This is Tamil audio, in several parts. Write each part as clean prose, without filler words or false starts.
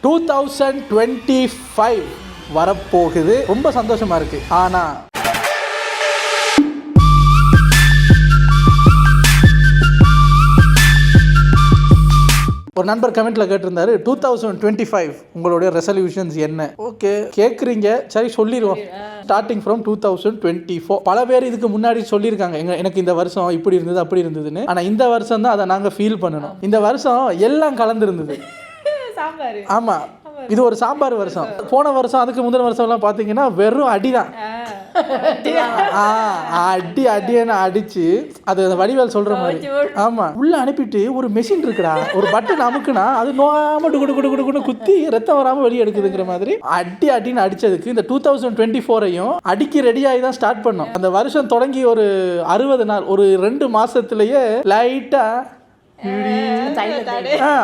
2025 வரப்போகுது. ரொம்ப சந்தோஷமா இருக்கு. ஆனா ஒரு நண்பர் கமெண்ட்ல கேட்டிருந்தாரு 2025 உங்களுடைய ரெசல்யூஷன்ஸ் என்ன? ஓகே கேட்குறீங்க, சரி சொல்லிடுவோம். Starting from 2024. பல பேர் இதுக்கு முன்னாடி சொல்லியிருக்காங்க எனக்கு இந்த வருஷம் இப்படி இருந்தது அப்படி இருந்ததுன்னு. ஆனால் இந்த வருஷம் தான் அதை நாங்கள் ஃபீல் பண்ணணும். இந்த வருஷம் எல்லாம் கலந்துருந்தது. ஆமா, இது ஒரு சாம்பார் வருஷம். போன வருஷம் அதுக்கு முந்தின வருஷம்லாம் பார்த்தீங்கன்னா வெறும் அடிதான். அடின்னு அடிச்சு அது வடிவேல் சொல்ற மாதிரி. ஆமா, உள்ள அனுப்பிட்டு ஒரு மெஷின் இருக்குடா, ஒரு பட்டன் அமுக்குனா அது நோயாம குடு குத்தி ரத்தம் வராம வெளியே எடுக்குதுங்கிற மாதிரி அடின்னு அடிச்சதுக்கு இந்த 2024ஐயும் அடிக்கி ரெடியாகி தான் ஸ்டார்ட் பண்ணோம். அந்த வருஷம் தொடங்கி ஒரு 60 நாள், ஒரு 2 மாசத்துலயே லைட்டா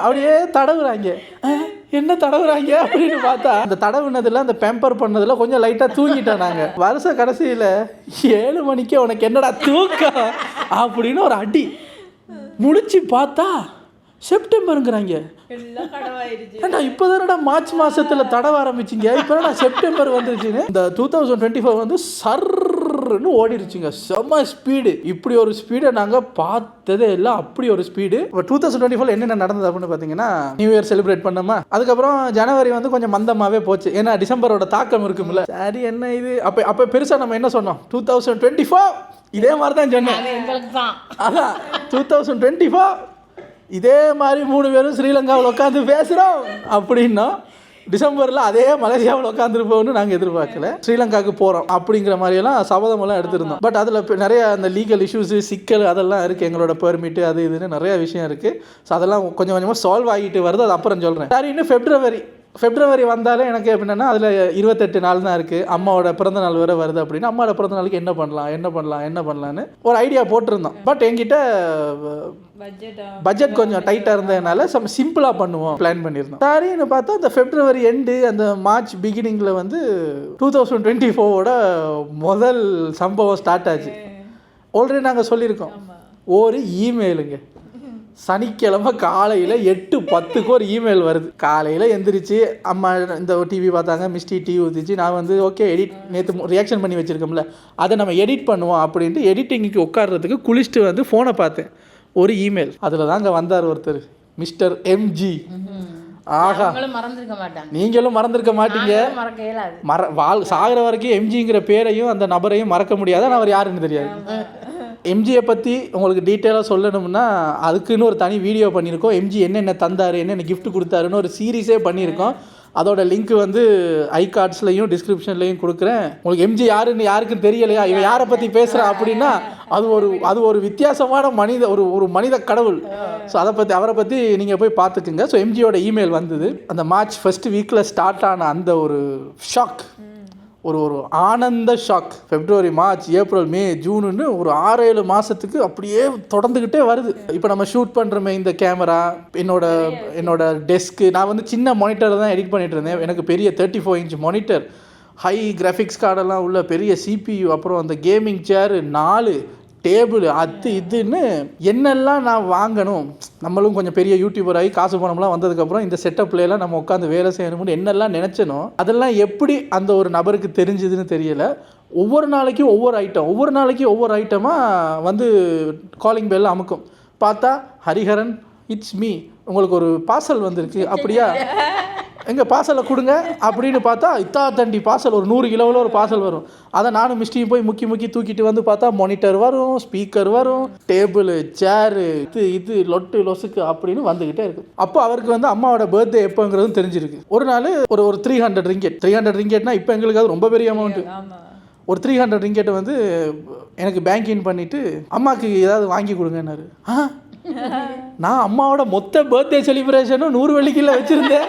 அப்படியே தடவுறாங்க. என்ன தடவுறாங்க அப்படின்னு பார்த்தா அந்த தடவுனதுல அந்த பெம்பர் பண்ணதுல கொஞ்சம் லைட்டா தூங்கிட்டோம் நாங்க. வருஷ கடைசியில 7 மணிக்கு உனக்கு என்னடா தூக்கம் அப்படின்னு ஒரு அடி. முடிச்சு பார்த்தா செப்டம்பருங்கிறாங்க. இப்போதானடா மார்ச் மாசத்துல தடவ ஆரம்பிச்சிங்க, இப்போ செப்டம்பர் வந்துருச்சுன்னு. இந்த 2024 வந்து சர்ன்னு ஓடிருச்சுங்க. செம்ம ஸ்பீடு. இப்படி ஒரு ஸ்பீடை நாங்கள் பார்த்ததே இல்லை. அப்படி ஒரு ஸ்பீடு. இப்போ 2024 என்னென்ன நடந்தது அப்படின்னு பார்த்தீங்கன்னா, நியூ இயர் செலிப்ரேட் பண்ணோமா, அதுக்கப்புறம் ஜனவரி வந்து கொஞ்சம் மந்தமாகவே போச்சு. ஏன்னா டிசம்பரோட தாக்கம் இருக்கும்ல. சரி என்ன இது அப்போ பெருசாக நம்ம என்ன சொன்னோம், 2024 இதே மாதிரி தான் சொன்னேன். அதான் 2024 இதே மாதிரி 3 பேரும் ஸ்ரீலங்காவில் உட்காந்து பேசுகிறோம் அப்படின்னா, டிசம்பரில் அதே மலேசியாவில் உட்காந்துருப்போம்னு நாங்கள் எதிர்பார்க்கல. ஸ்ரீலங்காவுக்கு போகிறோம் அப்படிங்கிற மாதிரியெல்லாம் சபதமெல்லாம் எடுத்திருந்தோம். பட் அதில் நிறைய அந்த லீகல் இஷ்யூஸு, சிக்கல் அதெல்லாம் இருக்குது. எங்களோட பெர்மிட்டு அது இதுன்னு நிறைய விஷயம் இருக்குது. ஸோ அதெல்லாம் கொஞ்சம் கொஞ்சமாக சால்வ் ஆகிட்டு வருது. அது அப்புறம் சொல்கிறேன். சரி, இன்னும் ஃபெப்ரவரி வந்தாலே எனக்கு எப்படின்னா அதில் 28 நாள் தான் இருக்குது. அம்மாவோட பிறந்த நாள் வேறு வருது. அப்படின்னு அம்மாவோட பிறந்த நாளுக்கு என்ன பண்ணலான்னு ஒரு ஐடியா போட்டிருந்தோம். பட் என்கிட்ட பட்ஜெட் கொஞ்சம் டைட்டாக இருந்ததுனால சிம்பிளாக பண்ணுவோம் பிளான் பண்ணியிருந்தோம். சரின்னு பார்த்தா அந்த ஃபெப்ரவரி எண்டு, அந்த மார்ச் பிகினிங்கில் வந்து 2024ஓட முதல் சம்பவம் ஸ்டார்ட் ஆச்சு. ஆல்ரெடி நாங்கள் சொல்லியிருக்கோம். ஒரு இமெயிலுங்க. சனிக்கிழமை காலையில் 8:10க்கு ஒரு இமெயில் வருது. காலையில் எந்திரிச்சு அம்மா இந்த டிவி பார்த்தாங்க, மிஸ்டி டீ ஊற்றிச்சு. நான் வந்து ஓகே நேற்று ரியாக்ஷன் பண்ணி வச்சுருக்கோம்ல, அதை நம்ம எடிட் பண்ணுவோம் அப்படின்ட்டு எடிட்டிங்க்கு உட்கார்றதுக்கு குளிச்சுட்டு வந்து ஃபோனை பார்த்தேன். ஒரு இமெயில். அதில் தாங்க வந்தார் ஒருத்தர், மிஸ்டர் எம்ஜி. ஆஹா, நீங்களும் மறந்துருக்க மாட்டீங்க. சாகிற வரைக்கும் எம்ஜிங்கிற பேரையும் அந்த நபரையும் மறக்க முடியாது. ஆனால் அவர் யாருன்னு தெரியாது. எம்ஜியை பற்றி உங்களுக்கு டீட்டெயிலாக சொல்லணும்னா அதுக்குன்னு ஒரு தனி வீடியோ பண்ணியிருக்கோம். எம்ஜி என்னென்ன தந்தார், என்னென்ன கிஃப்ட் கொடுத்தாருன்னு ஒரு சீரீஸே பண்ணியிருக்கோம். அதோட லிங்க் வந்து ஐகார்ட்ஸ்லையும் டிஸ்கிரிப்ஷன்லையும் கொடுக்குறேன். உங்களுக்கு எம்ஜி யாருன்னு யாருக்கும் தெரியலையா, இவன் யாரை பற்றி பேசுகிறான் அப்படின்னா அது ஒரு வித்தியாசமான ஒரு மனித கடவுள். ஸோ அவரை பற்றி நீங்கள் போய் பார்த்துக்குங்க. ஸோ எம்ஜியோட இமெயில் வந்தது. அந்த மார்ச் ஃபர்ஸ்ட் வீக்கில் ஸ்டார்ட் ஆன அந்த ஒரு ஷாக், ஒரு ஆனந்த ஷாக். ஃபெப்ரவரி, மார்ச், ஏப்ரல், மே, ஜூனுன்னு ஒரு 6-7 மாதத்துக்கு அப்படியே தொடர்ந்துக்கிட்டே வருது. இப்போ நம்ம ஷூட் பண்ணுறோமே, இந்த கேமரா, என்னோட டெஸ்க்கு, நான் வந்து சின்ன மானிட்டரில் தான் எடிட் பண்ணிகிட்டு இருந்தேன். எனக்கு பெரிய 34 இன்ச் மானிட்டர், ஹை கிராஃபிக்ஸ் கார்டெல்லாம் உள்ள பெரிய CPU, அப்புறம் அந்த கேமிங் சேரு, 4 டேபிள், அது இதுன்னு என்னெல்லாம் நான் வாங்கணும். நம்மளும் கொஞ்சம் பெரிய யூடியூபர் ஆகி காசு பணம்லாம் வந்ததுக்கப்புறம் இந்த செட்டப்லாம் நம்ம உட்காந்து வேலை செய்யணும்னு என்னெல்லாம் நினச்சனோ அதெல்லாம் எப்படி அந்த ஒரு நபருக்கு தெரிஞ்சுதுன்னு தெரியலை. ஒவ்வொரு நாளைக்கும் ஒவ்வொரு ஐட்டமாக வந்து காலிங் பெல் அமுக்கும். பார்த்தா ஹரிஹரன், இட்ஸ் மீ, உங்களுக்கு ஒரு பார்சல் வந்திருக்கு. அப்படியா, எங்கள் பார்சலை கொடுங்க அப்படின்னு பார்த்தா இத்தாத்தண்டி பார்சல், ஒரு 100 கிலோவில் ஒரு பார்சல் வரும். அதை நானும் மிஸ்டியும் போய் முக்கி தூக்கிட்டு வந்து பார்த்தா மானிட்டர் வரும், ஸ்பீக்கர் வரும், டேபிள், சேரு, இது லொட்டு லொசுக்கு அப்படின்னு வந்துக்கிட்டே இருக்கு. அப்போ அவருக்கு வந்து அம்மாவோட பர்த்டே எப்போங்கிறதும் தெரிஞ்சிருக்கு. ஒரு நாள் ஒரு 300 ரிங்கெட்னா இப்போ எங்களுக்கு அது ரொம்ப பெரிய அமௌண்ட்டு. ஒரு 300 ரிங்கெட்டை வந்து எனக்கு பேங்க் இன் பண்ணிவிட்டு அம்மாவுக்கு ஏதாவது வாங்கி கொடுங்கன்னாரு. நான் அம்மாவோட மொத்த பர்த்டே செலிப்ரேஷனும் 100 வெள்ளிக்கில் வச்சுருந்தேன்.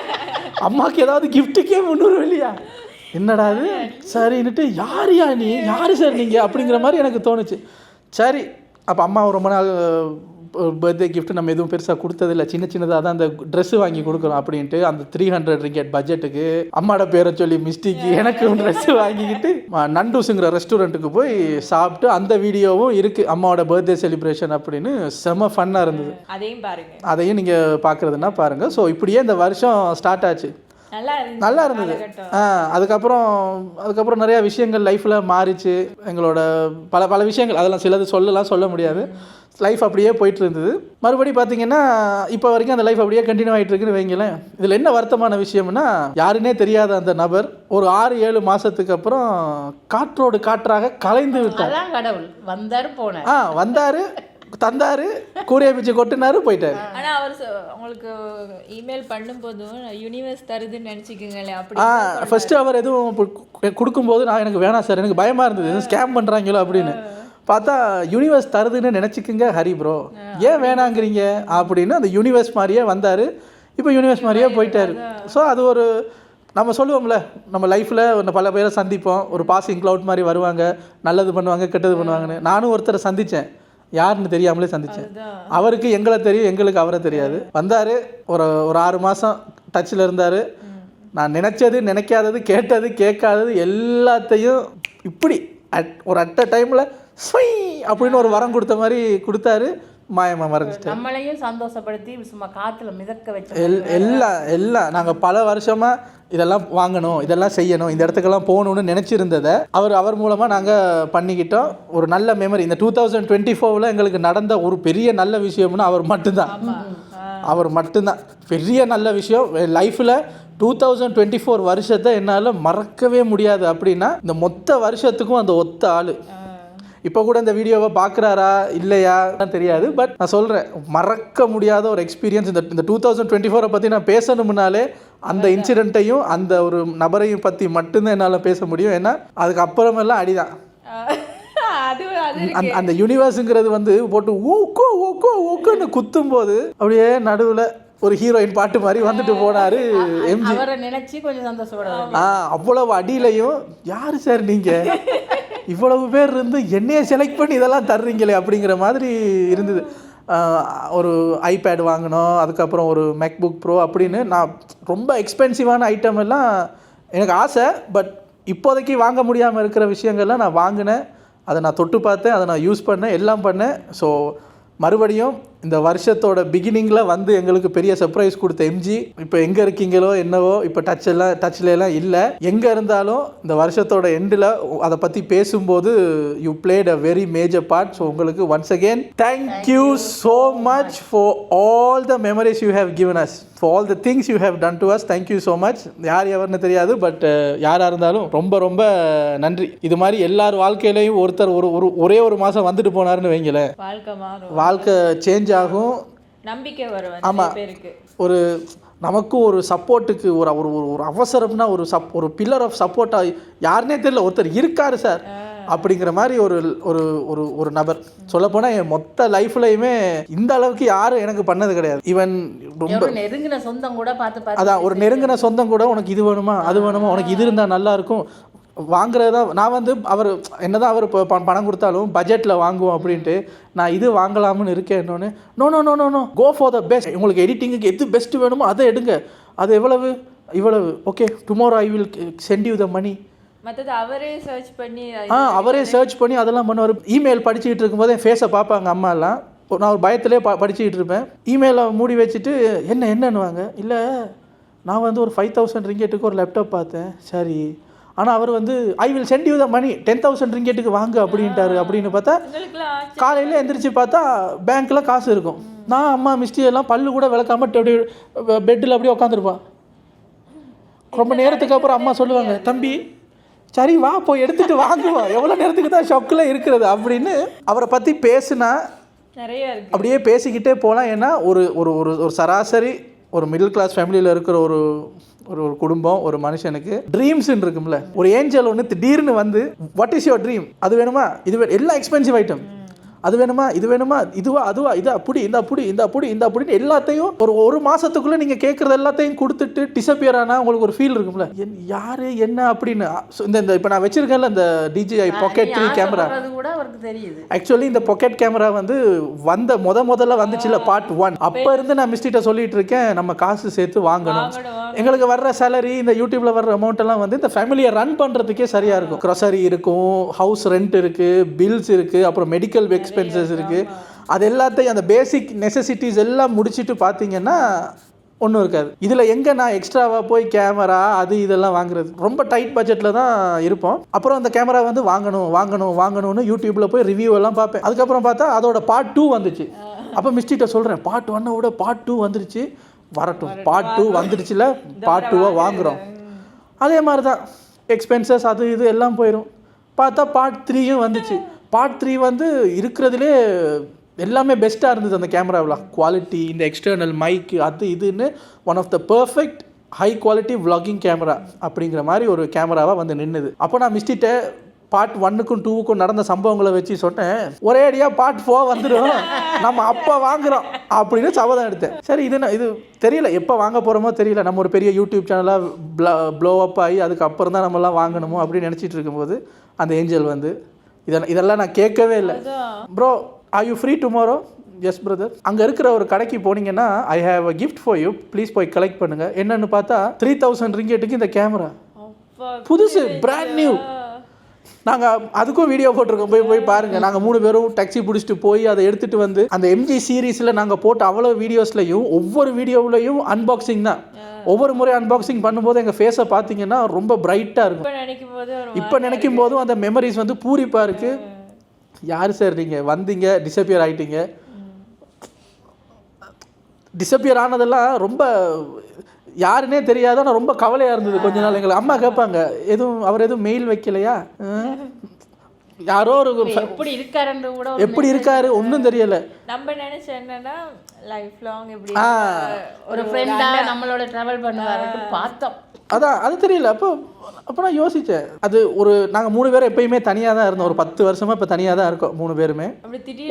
அம்மாவுக்கு ஏதாவது கிஃப்ட்டுக்கே 300 வெள்ளியா, என்னடா அது? சரின்னுட்டு யார் சார் நீங்கள் அப்படிங்கிற மாதிரி எனக்கு தோணுச்சு. சரி, அப்போ அம்மா ரொம்ப நாள் பர்த்டே கிஃப்ட் நம்ம எதுவும் பெருசாக கொடுத்ததில்லை, சின்னதாக தான் அந்த ட்ரெஸ்ஸு வாங்கி கொடுக்குறோம் அப்படின்ட்டு அந்த 300 ரிங்கெட் பட்ஜெட்டுக்கு அம்மாவோட பேரை சொல்லி மிஸ்டேக்கு எனக்கு ட்ரெஸ்ஸு வாங்கிக்கிட்டு நண்டூஸுங்கிற ரெஸ்டாரண்ட்டுக்கு போய் சாப்பிட்டு அந்த வீடியோவும் இருக்குது. அம்மாவோட பர்த்டே செலிப்ரேஷன் அப்படின்னு செம ஃபன்னாக இருந்தது. அதையும் நீங்கள் பார்க்குறதுன்னா பாருங்கள். ஸோ இப்படியே இந்த வருஷம் ஸ்டார்ட் ஆச்சு. நல்லா இருந்தது. அதுக்கப்புறம் நிறையா விஷயங்கள் லைஃப்பில் மாறிச்சு. எங்களோட பல பல விஷயங்கள், அதெல்லாம் சிலது சொல்ல முடியாது. லைஃப் அப்படியே போயிட்டு இருந்தது. மறுபடி பார்த்தீங்கன்னா இப்போ வரைக்கும் அந்த லைஃப் அப்படியே கண்டினியூ ஆகிட்டு இருக்குன்னு வைங்களேன். இதில் என்ன வருத்தமான விஷயம்னா, யாருன்னே தெரியாத அந்த நபர் ஒரு 6-7 மாதத்துக்கு அப்புறம் காற்றோடு காற்றாக கலைந்து விட்டார். கடவுள் வந்தார், தந்தாரு, கூரையை பிச்சு கொட்டினாரு, போயிட்டாரு. ஆனால் அவர் உங்களுக்கு இமெயில் பண்ணும்போதும் யூனிவர்ஸ் தருதுன்னு நினச்சிக்கோங்களேன். அப்படி ஃபர்ஸ்ட் அவர் எதுவும் கொடுக்கும்போது நான் எனக்கு வேணாம் சார், எனக்கு பயமாக இருந்தது, எதுவும் ஸ்கேம் பண்ணுறாங்களோ அப்படின்னு. பார்த்தா யூனிவர்ஸ் தருதுன்னு நினச்சிக்கோங்க ஹரி ப்ரோ, ஏன் வேணாங்கிறீங்க அப்படின்னு அந்த யூனிவர்ஸ் மாதிரியே வந்தார். இப்போ யூனிவர்ஸ் மாதிரியே போயிட்டார். ஸோ அது ஒரு நம்ம சொல்லுவோம்ல, நம்ம லைஃப்பில் பல பேரை சந்திப்போம், ஒரு பாசிங் க்ளவுட் மாதிரி வருவாங்க, நல்லது பண்ணுவாங்க கெட்டது பண்ணுவாங்கன்னு. நானும் ஒருத்தரை சந்தித்தேன், யாருன்னு தெரியாமலே சந்தித்தேன். அவருக்கு எங்களை தெரியும், எங்களுக்கு அவரை தெரியாது. வந்தார், ஒரு 6 மாதம் டச்சில் இருந்தார். நான் நினச்சது நினைக்காதது கேட்டது கேட்காதது எல்லாத்தையும் இப்படி ஒரு அட்ட டைமில் அப்படின்னு ஒரு வரம் கொடுத்த மாதிரி கொடுத்தாரு. மாயமா மறைஞ்சிட்டு நம்மளையும் சந்தோஷப்படுத்தி சும்மா காற்றுல மிதக்க வச்சு எல்லாம் நாங்கள் பல வருஷமாக இதெல்லாம் வாங்கணும், இதெல்லாம் செய்யணும், இந்த இடத்துக்கெல்லாம் போகணுன்னு நினச்சிருந்ததை அவர் மூலமாக நாங்கள் பண்ணிக்கிட்டோம். ஒரு நல்ல மெமரி. இந்த 2024 எங்களுக்கு நடந்த ஒரு பெரிய நல்ல விஷயம்னு அவர் மட்டும்தான் பெரிய நல்ல விஷயம் லைஃப்பில். 2024 வருஷத்தை என்னால் மறக்கவே முடியாது. அப்படின்னா இந்த மொத்த வருஷத்துக்கும் அந்த ஒத்த ஆள். இப்போ கூட இந்த வீடியோவை பார்க்குறாரா இல்லையா தெரியாது, பட் நான் சொல்கிறேன், மறக்க முடியாத ஒரு எக்ஸ்பீரியன்ஸ். இந்த 2024 பற்றி நான் பேசணும்னாலே அந்த இன்சிடெண்ட்டையும் அந்த ஒரு நபரையும் பற்றி மட்டும்தான் என்னால் பேச முடியும். ஏன்னா அதுக்கப்புறமெல்லாம் அடிதான். அந்த யூனிவர்ஸுங்கிறது போட்டு ஊக்கோ ஊக்கோ ஊக்கோன்னு குத்தும்போது அப்படியே நடுவில் ஒரு ஹீரோயின் பாட்டு மாதிரி வந்துட்டு போனாரு எம்ஜி. நினைச்சு கொஞ்சம் சந்தோஷப்பட. அவ்வளவு அடியிலையும் யாரு சார் நீங்க, இவ்வளவு பேர் இருந்து என்னையே செலக்ட் பண்ணி இதெல்லாம் தர்றீங்களே அப்படிங்கிற மாதிரி இருந்தது. ஒரு ஐபேட் வாங்கினோம், அதுக்கப்புறம் ஒரு மேக்புக் ப்ரோ அப்படின்னு. நான் ரொம்ப எக்ஸ்பென்சிவான ஐட்டம் எல்லாம் எனக்கு ஆசை, பட் இப்போதைக்கு வாங்க முடியாமல் இருக்கிற விஷயங்கள்லாம் நான் வாங்கினேன். அதை நான் தொட்டு பார்த்தேன், அதை நான் யூஸ் பண்ணேன், எல்லாம் பண்ணேன். ஸோ மறுபடியும் இந்த வருஷத்தோட பிகினிங்கில் எங்களுக்கு பெரிய சர்ப்ரைஸ் கொடுத்த எம்ஜி இப்போ எங்கே இருக்கீங்களோ என்னவோ, இப்போ டச்லாம் இல்லை. எங்கே இருந்தாலும் இந்த வருஷத்தோட எண்டில் அதை பற்றி பேசும்போது you played a very major part. So உங்களுக்கு once again thank you so much for all the memories you have given us, for all the things you have done to us. Thank you so much. யார் எவர்னு தெரியாது, பட் யாராக இருந்தாலும் ரொம்ப ரொம்ப நன்றி. இது மாதிரி எல்லார் வாழ்க்கையிலையும் ஒருத்தர் ஒரே ஒரு மாதம் வந்துட்டு போனாருன்னு வைங்களேன், வாழ்க்கை சேஞ்ச் ஆகும், நம்பிக்கை வரும். ஆமாம், ஒரு நமக்கும் ஒரு சப்போர்ட்டுக்கு ஒரு ஒரு அவசரம்னா ஒரு பில்லர் ஆஃப் சப்போர்ட்டாக யாருன்னே தெரியல ஒருத்தர் இருக்காரு சார் அப்படிங்கிற மாதிரி ஒரு ஒரு ஒரு ஒரு நபர். சொல்லப்போனால் என் மொத்த லைஃப்லையுமே இந்த அளவுக்கு யாரும் எனக்கு பண்ணது கிடையாது. ஈவன் ரொம்ப நெருங்கின சொந்தம் கூட பார்த்து அதான் ஒரு நெருங்கின சொந்தம் கூட உனக்கு இது வேணுமா அது வேணுமா, உனக்கு இது இருந்தால் நல்லாயிருக்கும் வாங்குறது தான். நான் அவர் என்னதான் அவர் இப்போ பணம் கொடுத்தாலும் பட்ஜெட்டில் வாங்குவோம் அப்படின்ட்டு நான் இது வாங்கலாம்னு இருக்கேன். இன்னொன்று no go for the best. உங்களுக்கு எடிட்டிங்குக்கு எது பெஸ்ட் வேணுமோ அதை எடுங்க. அது இவ்வளவு okay, tomorrow I will send you the money. மற்றது அவரே சர்ச் பண்ணி அதெல்லாம் பண்ணுவார். இமெயில் படிச்சுக்கிட்டு இருக்கும்போது என் ஃபேஸை பார்ப்பாங்க அம்மா எல்லாம். நான் ஒரு பயத்திலே படிச்சுக்கிட்டு இருப்பேன். இமெயிலை மூடி வச்சுட்டு என்னன்னுவாங்க, இல்லை நான் ஒரு 5,000 ரிங்கெட்டுக்கு ஒரு லேப்டாப் பார்த்தேன். சரி, ஆனால் அவர் I will send you the money 10,000 ரிங்கெட்டுக்கு வாங்க அப்படின்ட்டாரு. அப்படின்னு பார்த்தா காலையில் எந்திரிச்சு பார்த்தா பேங்க்கில் காசு இருக்கும். நான் அம்மா மிஸ்டி எல்லாம் பல்லு கூட விளக்காம பெட்டில் அப்படியே உட்காந்துருப்பான். ரொம்ப நேரத்துக்கு அப்புறம் அம்மா சொல்லுவாங்க, தம்பி சரி வா போய் எடுத்துகிட்டு வாங்குவா, எவ்வளோ நேரத்துக்கு தான் ஷொக்கில் இருக்கிறது அப்படின்னு. அவரை பற்றி பேசுனா நிறைய இருக்கு, அப்படியே பேசிக்கிட்டே போகலாம். ஏன்னா ஒரு ஒரு ஒரு சராசரி ஒரு மிடில் கிளாஸ் ஃபேமிலியில் இருக்கிற ஒரு ஒரு குடும்பம், ஒரு மனுஷனுக்கு ட்ரீம்ஸ்ன்னு இருக்கும்ல. ஒரு ஏஞ்சல் ஒன்று திடீர்னு வாட் இஸ் யுவர் ட்ரீம், அது வேணுமா இது எல்லாம் எக்ஸ்பென்சிவ் ஐட்டம், அது வேணுமா இது வேணுமா இதுவா அதுவா இது அப்படி இந்த அப்படின்னு எல்லாத்தையும் ஒரு மாதத்துக்குள்ளே நீங்கள் கேட்குறது எல்லாத்தையும் கொடுத்துட்டு டிசப்பியர் ஆனால் உங்களுக்கு ஒரு ஃபீல் இருக்கும்ல, யார் என்ன அப்படின்னு. இந்த இப்போ நான் வச்சுருக்கேன்ல இந்த DJI Pocket 3 கேமரா, ஆக்சுவலி இந்த பாக்கெட் கேமரா முதல்ல வந்துச்சுல பார்ட் 1, அப்போ இருந்து நான் மிஸ்டிட்ட சொல்லிட்டு இருக்கேன் நம்ம காசு சேர்த்து வாங்கணும். எங்களுக்கு வர்ற சேலரி, இந்த யூடியூப்பில் வர்ற அமௌண்ட் எல்லாம் இந்த ஃபேமிலியை ரன் பண்ணுறதுக்கே சரியாக இருக்கும். க்ரோசரி இருக்கும், ஹவுஸ் ரெண்ட் இருக்குது, பில்ஸ் இருக்குது, அப்புறம் மெடிக்கல் எக்ஸ்பென்சஸ் இருக்குது. அது எல்லாத்தையும் அந்த பேசிக் நெசசிட்டிஸ் எல்லாம் முடிச்சுட்டு பார்த்தீங்கன்னா ஒன்றும் இருக்காது. இதில் எங்கே நான் எக்ஸ்ட்ராவாக போய் கேமரா அது இதெல்லாம் வாங்குறது, ரொம்ப டைட் பட்ஜெட்டில் தான் இருப்போம். அப்புறம் அந்த கேமரா வந்து வாங்கணும்னு யூடியூப்பில் போய் ரிவ்யூ எல்லாம் பார்ப்பேன். அதுக்கப்புறம் பார்த்தா அதோட பார்ட் 2 வந்துச்சு. அப்போ மிஸ்டிகிட்ட சொல்கிறேன், பார்ட் 1 விட பார்ட் 2 வந்துருச்சு, வரட்டும், பார்ட் 2 வந்துடுச்சுல, பார்ட் 2 வாங்குகிறோம். அதே மாதிரி தான் எக்ஸ்பென்சஸ் அது இது எல்லாம் போயிடும். பார்த்தா பார்ட் 3யும் வந்துச்சு. பார்ட் 3 வந்து இருக்கிறதுலே எல்லாமே பெஸ்ட்டாக இருந்தது அந்த கேமராவில். குவாலிட்டி, இந்த எக்ஸ்டர்னல் மைக்கு அது இதுன்னு one of the perfect high quality vlogging camera அப்படிங்கிற மாதிரி ஒரு கேமராவாக வந்து நின்றுது. அப்போ நான் மிஸ்டிகிட்ட பார்ட் 1க்கும் 2க்கும் நடந்த சம்பவங்களை வச்சு சொன்னேன், ஒரே அடியாக பார்ட் 4 வந்துடும், நம்ம அப்போ வாங்குகிறோம் அப்படின்னு சபதம் எடுத்தேன். சரி, இது தெரியல எப்போ வாங்க போகிறோமோ தெரியல. நம்ம ஒரு பெரிய யூடியூப் சேனலாக ப்ளோ அப் ஆகி அதுக்கப்புறம் தான் நம்மலாம் வாங்கணுமோ அப்படின்னு நினச்சிட்டு இருக்கும்போது அந்த ஏஞ்சல் வந்து இதெல்லாம் நான் கேட்கவே இல்லை. Bro, are you free tomorrow? Yes brother. அங்கே இருக்கிற ஒரு கடைக்கு போனீங்கன்னா I have a gift for you, please போய் கலெக்ட் பண்ணுங்கள். என்னென்னு பார்த்தா 3000 ரிங்கெட்டுக்கு இந்த கேமரா புதுசு, பிராண்ட் நியூ. நாங்கள் அதுக்கும் வீடியோ போட்டிருக்கோம், போய் பாருங்கள். நாங்கள் 3 பேரும் டாக்ஸி பிடிச்சிட்டு போய் அதை எடுத்துகிட்டு வந்து அந்த எம்ஜி சீரீஸில் நாங்கள் போட்ட அவ்வளோ வீடியோஸ்லையும் ஒவ்வொரு வீடியோவிலையும் அன்பாக்சிங் தான். ஒவ்வொரு முறை அன்பாக்சிங் பண்ணும்போது எங்கள் ஃபேஸை பார்த்தீங்கன்னா ரொம்ப பிரைட்டாக இருக்கும். இப்போ நினைக்கும் போதும் அந்த மெமரிஸ் வந்து பூரிப்பாக இருக்குது. யார் சார் நீங்கள் வந்தீங்க, டிஸப்பியர் ஆகிட்டீங்க. டிஸப்பியர் ஆனதெல்லாம் ரொம்ப யாருன்னே தெரியாத, ஆனால் ரொம்ப கவலையாக இருந்தது கொஞ்ச நாள். எங்களை அம்மா கேட்பாங்க, அவர் எதுவும் மெயில் வைக்கலையா, யாரோ ஒரு எப்படி இருக்காரு ஒன்றும் தெரியல. நம்ம நினைச்ச என்னன்னா லைஃப் லாங் எப்படி ஒரு ஃப்ரெண்டா நம்மளோட டிராவல் பண்ணுவாரு பார்த்தோம். அதான் அது தெரியல. அப்போ நான் யோசித்தேன், அது நாங்கள் 3 பேரும் எப்பயுமே தனியாக தான் இருந்தோம். ஒரு 10 வருஷமாக இப்போ தனியாக தான் இருக்கோம் 3 பேருமே.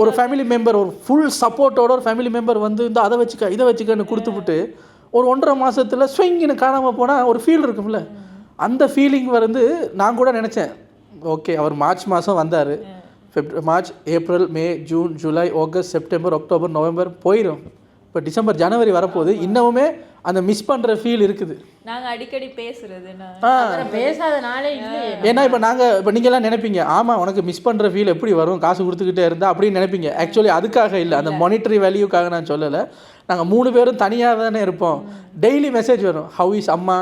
ஒரு ஃபேமிலி மெம்பர், ஒரு ஃபுல் சப்போர்ட்டோட ஒரு ஃபேமிலி மெம்பர் வந்து இந்த அதை வச்சுக்க இதை வச்சுக்கன்னு கொடுத்துவிட்டு ஒரு 1.5 மாதத்தில் ஸ்விங்கின்னு காணாமல் போனால் ஒரு ஃபீல் இருக்கும்ல, அந்த ஃபீலிங் வந்து நான் கூட நினச்சேன். ஓகே, அவர் மார்ச் மாதம் வந்தார், March, April, May, June, July, August, September, October, November போயிடும். இப்போ டிசம்பர், ஜனவரி வரப்போகுது. இன்னமுமே அந்த மிஸ் பண்ணுற ஃபீல் இருக்குது. நாங்கள் அடிக்கடி பேசுறது பேசாதனாலே இல்லை. ஏன்னா இப்போ நீங்கள்லாம் நினைப்பீங்க, ஆமாம் உனக்கு மிஸ் பண்ணுற ஃபீல் எப்படி வரும் காசு கொடுத்துக்கிட்டே இருந்தால் அப்படின்னு நினைப்பீங்க. ஆக்சுவலி அதுக்காக இல்லை, அந்த மானிட்டரி வேல்யூக்காக நான் சொல்லலை. நாங்கள் 3 பேரும் தனியாக தானே இருப்போம். டெய்லி மெசேஜ் வரும், ஹவ் இஸ் அம்மா,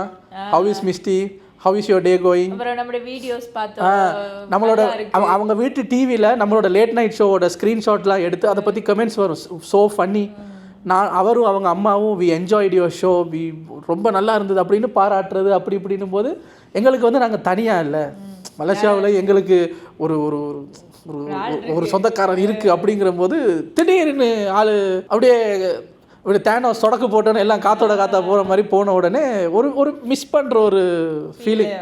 how is Misty, how is your day going. நம்மளோட வீடியோஸ் பார்த்தோம், நம்மளோட அவங்க வீட்டு டிவியில் நம்மளோட லேட் நைட் ஷோவோட ஸ்க்ரீன்ஷாட்லாம் எடுத்து அதை பற்றி கமெண்ட்ஸ் வரும், ஸோ ஃபன்னி. அவரும் அவங்க அம்மாவும் வி என்ஜாய்ட் யுவர் ஷோ, ரொம்ப நல்லா இருந்தது அப்படின்னு பாராட்டுறது. அப்படி இப்படின்னும் போது எங்களுக்கு வந்து நாங்கள் தனியாக இல்லை, மலேசியாவில் எங்களுக்கு ஒரு ஒரு ஒரு சொந்தக்காரர் இருக்குது. அப்படிங்கிற போது திடீர்னு ஆள் அப்படியே தேனோஸ் சொடக்கு போட்டோன்னு எல்லாம் காத்தோட காத்தா போகிற மாதிரி போன உடனே ஒரு மிஸ் பண்ணுற ஒரு ஃபீலிங்.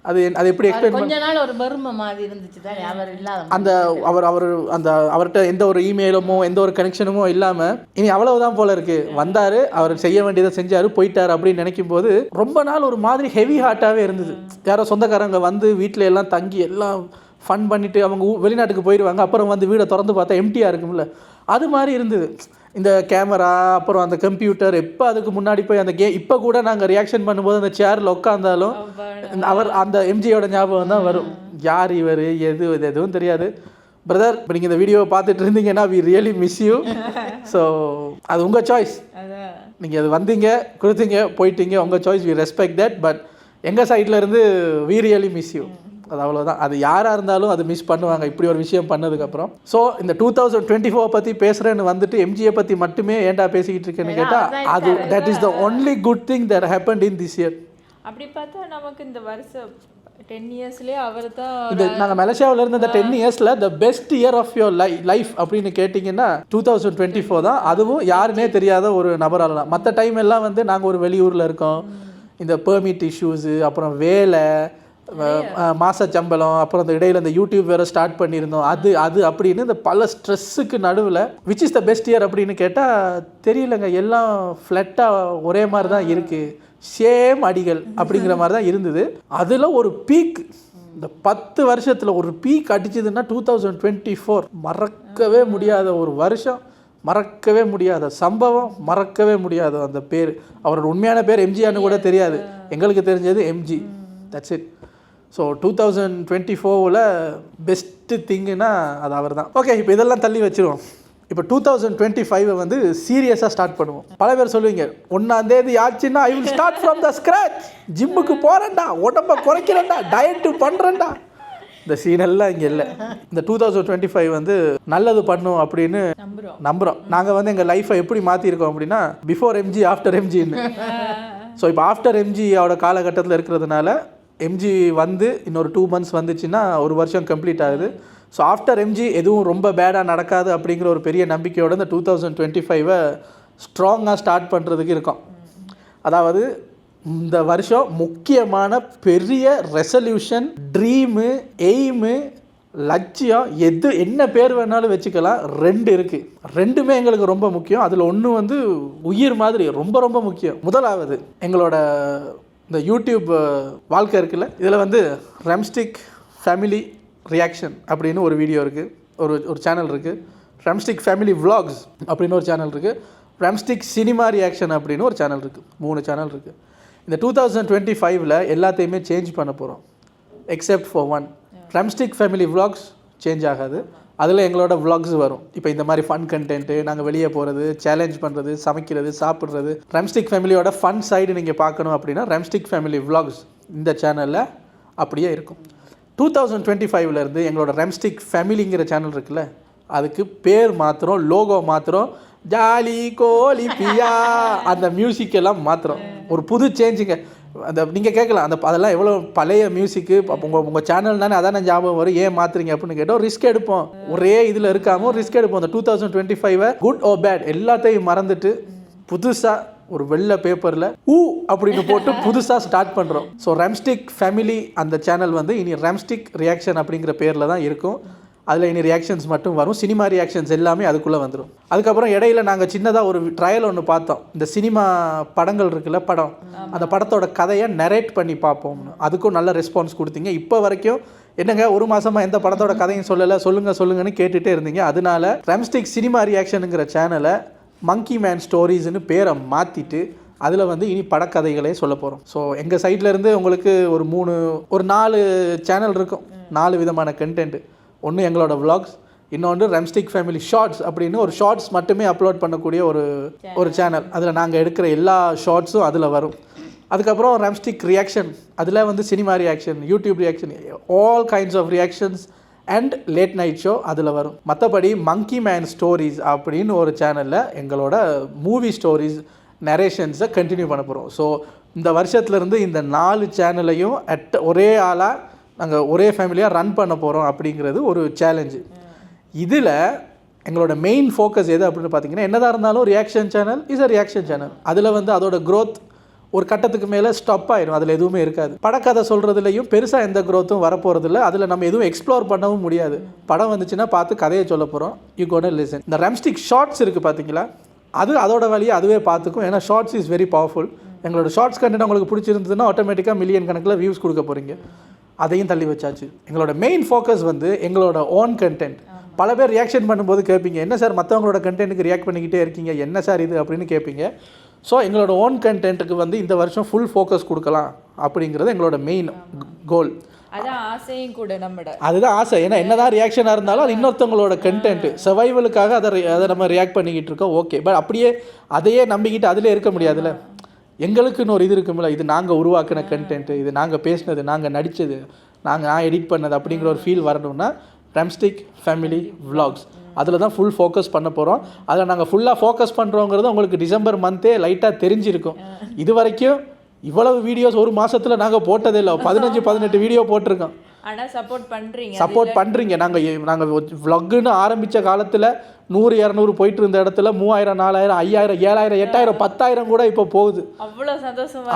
அது எப்படி எக்ஸ்பிளைன் கொஞ்ச நாள் ஒரு பர்ம மாதிரி இருந்துச்சு தான், அவர் இல்லாத அந்த அவர்கிட்ட எந்த ஒரு இமெயிலுமோ எந்த ஒரு கனெக்ஷனுமோ இல்லாமல் இனி அவ்வளவுதான் போல இருக்கு. வந்தார், அவர் செய்ய வேண்டியதை செஞ்சார், போயிட்டார் அப்படின்னு நினைக்கும் போது ரொம்ப நாள் ஒரு மாதிரி ஹெவி ஹார்ட்டாகவே இருந்தது. யாரோ சொந்தக்காரங்க வந்து வீட்டில் எல்லாம் தங்கி எல்லாம் ஃபன் பண்ணிவிட்டு அவங்க வெளிநாட்டுக்கு போயிடுவாங்க, அப்புறம் வந்து வீடை திறந்து பார்த்தா எம்டியாக இருக்கும்ல, அது மாதிரி இருந்தது. இந்த கேமரா, அப்புறம் அந்த கம்ப்யூட்டர், எப்போ அதுக்கு முன்னாடி போய் அந்த இப்போ கூட நாங்கள் ரியாக்ஷன் பண்ணும்போது அந்த சேரில் உட்காந்தாலும் அந்த எம்ஜியோட ஞாபகம் தான் வரும். யார் இவர், எதுவும் தெரியாது. பிரதர், இப்போ நீங்கள் இந்த வீடியோவை பார்த்துட்டு இருந்தீங்கன்னா we really miss you. So அது உங்கள் சாய்ஸ், நீங்கள் அது வந்தீங்க, கொடுத்தீங்க, போயிட்டீங்க, உங்கள் choice, we respect that. But எங்கள் சைடில் இருந்து வி ரியலி மிஸ் யூ. அது அவ்வளோதான். அது யாராக இருந்தாலும் அது மிஸ் பண்ணுவாங்க இப்படி ஒரு விஷயம் பண்ணதுக்கப்புறம். ஸோ இந்த 2024 பற்றி பேசுகிறேன்னு வந்துட்டு எம்ஜியை பற்றி மட்டுமே ஏன்டா பேசிக்கிட்டு இருக்கேன்னு கேட்டால் அது that is the only good thing that happened in this year. அப்படி பார்த்தா நமக்கு இந்த வருஷம் 10 இயர்ஸ்லேயே அவர் தான் இந்த நாங்கள் மலேசியாவில் இருந்த இந்த 10 இயர்ஸில் the best year of your life அப்படின்னு கேட்டிங்கன்னா 2024 தான். அதுவும் யாருன்னே தெரியாத ஒரு நபரால் தான். மற்ற டைம் எல்லாம் வந்து நாங்கள் ஒரு வெளியூரில் இருக்கோம், இந்த பெர்மிட் இஷ்யூஸு, அப்புறம் வேலை, மாத சம்பளம், அப்புறம் அந்த இடையில் இந்த யூடியூப் வேறு ஸ்டார்ட் பண்ணியிருந்தோம், அது அப்படின்னு இந்த பல ஸ்ட்ரெஸ்ஸுக்கு நடுவில் which is the best year அப்படின்னு கேட்டால் தெரியலங்க. எல்லாம் ஃப்ளட்டாக ஒரே மாதிரி தான் இருக்குது, சேம் அடிகள் அப்படிங்கிற மாதிரி தான் இருந்தது. அதில் ஒரு பீக், இந்த 10 வருஷத்தில் ஒரு பீக் அடிச்சதுன்னா 2024 மறக்கவே முடியாத ஒரு வருஷம், மறக்கவே முடியாத சம்பவம், மறக்கவே முடியாத அந்த பேர். அவரோட உண்மையான பேர் எம்ஜிஆர்னு கூட தெரியாது, எங்களுக்கு தெரிஞ்சது MG, that's it. So 2024 best திங்குன்னா அது அவர் தான். ஓகே, இப்போ இதெல்லாம் தள்ளி வச்சுருவோம். இப்போ 2025 வந்து சீரியஸாக ஸ்டார்ட் பண்ணுவோம். பல பேர் சொல்லுவீங்க 1ஆம் தேதி ஆச்சுன்னா I will start from the scratch, ஜிம்முக்கு போகிறேன்டா, உடம்ப குறைக்கிறேன்டா, டயட்டு பண்ணுறேன்டா. இந்த சீனெல்லாம் இங்கே இல்லை. இந்த 2025 வந்து நல்லது பண்ணும் அப்படின்னு நம்புகிறோம். நாங்கள் வந்து எங்கள் லைஃப்பை எப்படி மாற்றிருக்கோம் அப்படின்னா பிஃபோர் எம்ஜி ஆஃப்டர் எம்ஜின்னு. ஸோ இப்போ ஆஃப்டர் எம்ஜியோட காலகட்டத்தில் இருக்கிறதுனால எம்ஜி வந்து இன்னொரு 2 months வந்துச்சுன்னா 1 வருஷம் கம்ப்ளீட் ஆகுது. ஸோ ஆஃப்டர் எம்ஜி எதுவும் ரொம்ப பேடாக நடக்காது அப்படிங்கிற ஒரு பெரிய நம்பிக்கையோடு இந்த 2025 ஸ்ட்ராங்காக ஸ்டார்ட் பண்ணுறதுக்கு இருக்கோம். அதாவது இந்த வருஷம் முக்கியமான பெரிய ரெசல்யூஷன், ட்ரீமு, எய்மு, லட்சியம் என்ன பேர் வேணாலும் வச்சுக்கலாம், 2 இருக்குது. 2மே எங்களுக்கு ரொம்ப முக்கியம். அதில் ஒன்று வந்து உயிர் மாதிரி ரொம்ப ரொம்ப முக்கியம். முதலாவது எங்களோட இந்த யூடியூப் வாழ்க்கை இருக்குல்ல, இதில் வந்து ரெம்ஸ்டிக் ஃபேமிலி ரியாக்ஷன் அப்படின்னு ஒரு வீடியோ இருக்குது, ஒரு சேனல் இருக்குது. ரெம்ஸ்டிக் ஃபேமிலி விலாக்ஸ் அப்படின்னு ஒரு சேனல் இருக்குது. ரெம்ஸ்டிக் சினிமா ரியாக்ஷன் அப்படின்னு ஒரு சேனல் இருக்குது. 3 சேனல் இருக்குது. இந்த 2025 எல்லாத்தையுமே சேஞ்ச் பண்ண போகிறோம் except for one. Ramstick family vlogs change ஆகாது. அதில் எங்களோட விலாக்ஸ் வரும். இப்போ இந்த மாதிரி ஃபன் கண்டென்ட்டு, நாங்கள் வெளியே போகிறது, சேலஞ்ச் பண்ணுறது, சமைக்கிறது, சாப்பிட்றது, ரெம்ஸ்டிக் ஃபேமிலியோட ஃபன் சைடு நீங்கள் பார்க்கணும் அப்படின்னா ரெம்ஸ்டிக் ஃபேமிலி விலாக்ஸ் இந்த சேனலில் அப்படியே இருக்கும். 2025 எங்களோட ரெம்ஸ்டிக் ஃபேமிலிங்கிற சேனல் இருக்குல்ல, அதுக்கு பேர் மாத்திரம், லோகோ மாத்திரம், ஜாலி கோலி பியா அந்த மியூசிக் எல்லாம் மாத்திரம். ஒரு புது சேஞ்சுங்க. அந்த நீங்கள் கேட்கலாம், அதெல்லாம் எவ்வளோ பழைய மியூசிக்கு, உங்கள் சேனல் தானே, அதான் ஞாபகம் வரும், ஏன் மாற்றுறீங்க அப்படின்னு கேட்டோம். ரிஸ்க் எடுப்போம். ஒரே இதில் இருக்காமல் ரிஸ்க் எடுப்போம். அந்த 2025 குட் ஓ பேட் எல்லாத்தையும் மறந்துட்டு புதுசாக ஒரு வெள்ளை பேப்பரில் அப்படின்னு போட்டு புதுசாக ஸ்டார்ட் பண்ணுறோம். ஸோ ரெம்ஸ்டிக் ஃபேமிலி அந்த சேனல் வந்து இனி ரெம்ஸ்டிக் ரியாக்ஷன் அப்படிங்கிற பேரில் தான் இருக்கும். அதில் இனி ரியாக்ஷன்ஸ் மட்டும் வரும். சினிமா ரியாக்ஷன்ஸ் எல்லாமே அதுக்குள்ளே வந்துடும். அதுக்கப்புறம் இடையில நாங்கள் சின்னதாக ஒரு ட்ரையல் ஒன்று பார்த்தோம். இந்த சினிமா படங்கள் இருக்குல்ல, படம், அந்த படத்தோட கதையை நரேட் பண்ணி பார்ப்போம்னு. அதுக்கும் நல்ல ரெஸ்பான்ஸ் கொடுத்தீங்க. இப்போ வரைக்கும் என்னங்க 1 மாதமாக எந்த படத்தோட கதையும் சொல்லுங்கன்னு கேட்டுகிட்டே இருந்தீங்க. அதனால ரெம்ஸ்டிக் சினிமா ரியாக்ஷனுங்கிற சேனலை மங்கி மேன் ஸ்டோரிஸ்னு பேரை மாற்றிட்டு அதில் வந்து இனி படக்கதைகளே சொல்ல போகிறோம். ஸோ எங்கள் சைட்லேருந்து உங்களுக்கு ஒரு 4 சேனல் இருக்கும், 4 விதமான கண்டென்ட்டு. ஒன்று எங்களோட விலாக்ஸ், இன்னொன்று ரெம்ஸ்டிக் ஃபேமிலி ஷார்ட்ஸ் அப்படின்னு ஒரு ஷார்ட்ஸ் மட்டுமே அப்லோட் பண்ணக்கூடிய ஒரு சேனல். அதில் நாங்கள் எடுக்கிற எல்லா ஷார்ட்ஸும் அதில் வரும். அதுக்கப்புறம் ரெம்ஸ்டிக் ரியாக்ஷன், அதில் வந்து cinema reaction, YouTube reaction, all kinds of reactions and late night show அதில் வரும். மற்றபடி மங்கி மேன் ஸ்டோரிஸ் அப்படின்னு ஒரு சேனலில் எங்களோட மூவி ஸ்டோரிஸ் நரேஷன்ஸை கண்டினியூ பண்ண போகிறோம். ஸோ இந்த வருஷத்துலேருந்து இந்த 4 சேனலையும் ஒரே ஆளாக நாங்கள் ஒரே ஃபேமிலியாக ரன் பண்ண போகிறோம் அப்படிங்கிறது ஒரு சேலஞ்சு. இதில் எங்களோட மெயின் ஃபோக்கஸ் எது அப்படின்னு பார்த்தீங்கன்னா, என்னதான் இருந்தாலும் reaction channel is a reaction channel. அதில் வந்து அதோட க்ரோத் ஒரு கட்டத்துக்கு மேலே ஸ்டாப் ஆயிடும். அதில் எதுவுமே இருக்காது. படக்கதை சொல்கிறதுலையும் பெருசாக எந்த க்ரோத்தும் வரப்போகிறதில்ல. அதில் நம்ம எதுவும் எக்ஸ்ப்ளோர் பண்ணவும் முடியாது. படம் வந்துச்சுன்னா பார்த்து கதையை சொல்ல போகிறோம். You gonna listen. இந்த ரெம்ஸ்டிக் ஷார்ட்ஸ் இருக்குது பார்த்தீங்களா, அதோட வழியை அதுவே பார்த்துக்கும். ஏன்னா ஷார்ட்ஸ் இஸ் வெரி பவர்ஃபுல். எங்களோட ஷார்ட்ஸ் கண்டென்ட் உங்களுக்கு பிடிச்சிருந்ததுன்னா ஆட்டோமேட்டிக்காக மில்லியன் கணக்கில் வியூஸ் கொடுக்க போகிறீங்க. அதையும் தள்ளி வச்சாச்சு. எங்களோட மெயின் ஃபோக்கஸ் வந்து எங்களோட ஓன் கண்டென்ட். பல பேர் ரியாக்ஷன் பண்ணும்போது கேட்பீங்க, என்ன சார் மற்றவங்களோட கண்டென்ட்டுக்கு ரியாக்ட் பண்ணிக்கிட்டே இருக்கீங்க, என்ன சார் இது அப்படின்னு கேட்பீங்க. ஸோ எங்களோட ஓன் கண்டென்ட்டுக்கு வந்து இந்த வருஷம் ஃபுல் ஃபோக்கஸ் கொடுக்கலாம் அப்படிங்கிறது எங்களோட மெயின் கோல். அதான் ஆசையும் கூட நம்மட. அதுதான் ஆசை. ஏன்னா என்னதான் ரியாக்ஷனாக இருந்தாலும் அது இன்னொருத்தவங்களோட கண்டென்ட், சர்வைவலுக்காக அதை நம்ம ரியாக்ட் பண்ணிக்கிட்டு இருக்கோம். ஓகே, பட் அப்படியே அதையே நம்பிக்கிட்டு அதிலே இருக்க முடியாதுல்ல. எங்களுக்குன்னு ஒரு இது இருக்குமில்ல, இது நாங்கள் உருவாக்கின கண்டென்ட்டு, இது நாங்கள் பேசினது, நாங்கள் நடித்தது, நான் எடிட் பண்ணது அப்படிங்கிற ஒரு ஃபீல் வரணும்னா ரெம்ஸ்டிக் ஃபேமிலி விலாக்ஸ் அதில் தான் ஃபுல் ஃபோக்கஸ் பண்ண போகிறோம். அதில் நாங்கள் ஃபுல்லாக ஃபோக்கஸ் பண்ணுறோங்கிறது உங்களுக்கு டிசம்பர் மந்த்தே லைட்டாக தெரிஞ்சிருக்கும். இது வரைக்கும் இவ்வளவு வீடியோஸ் ஒரு மாதத்தில் நாங்கள் போட்டதே இல்லை. 15-18 வீடியோ போட்டிருக்கோம். ஆனால் சப்போர்ட் பண்ணுறீங்க. நாங்கள் vlogன்னு ஆரம்பித்த காலத்தில் 100-200 போயிட்டு இருந்த இடத்துல 3000, 4000, 5000, 7000, 8000, 10000 கூட இப்போ போகுது.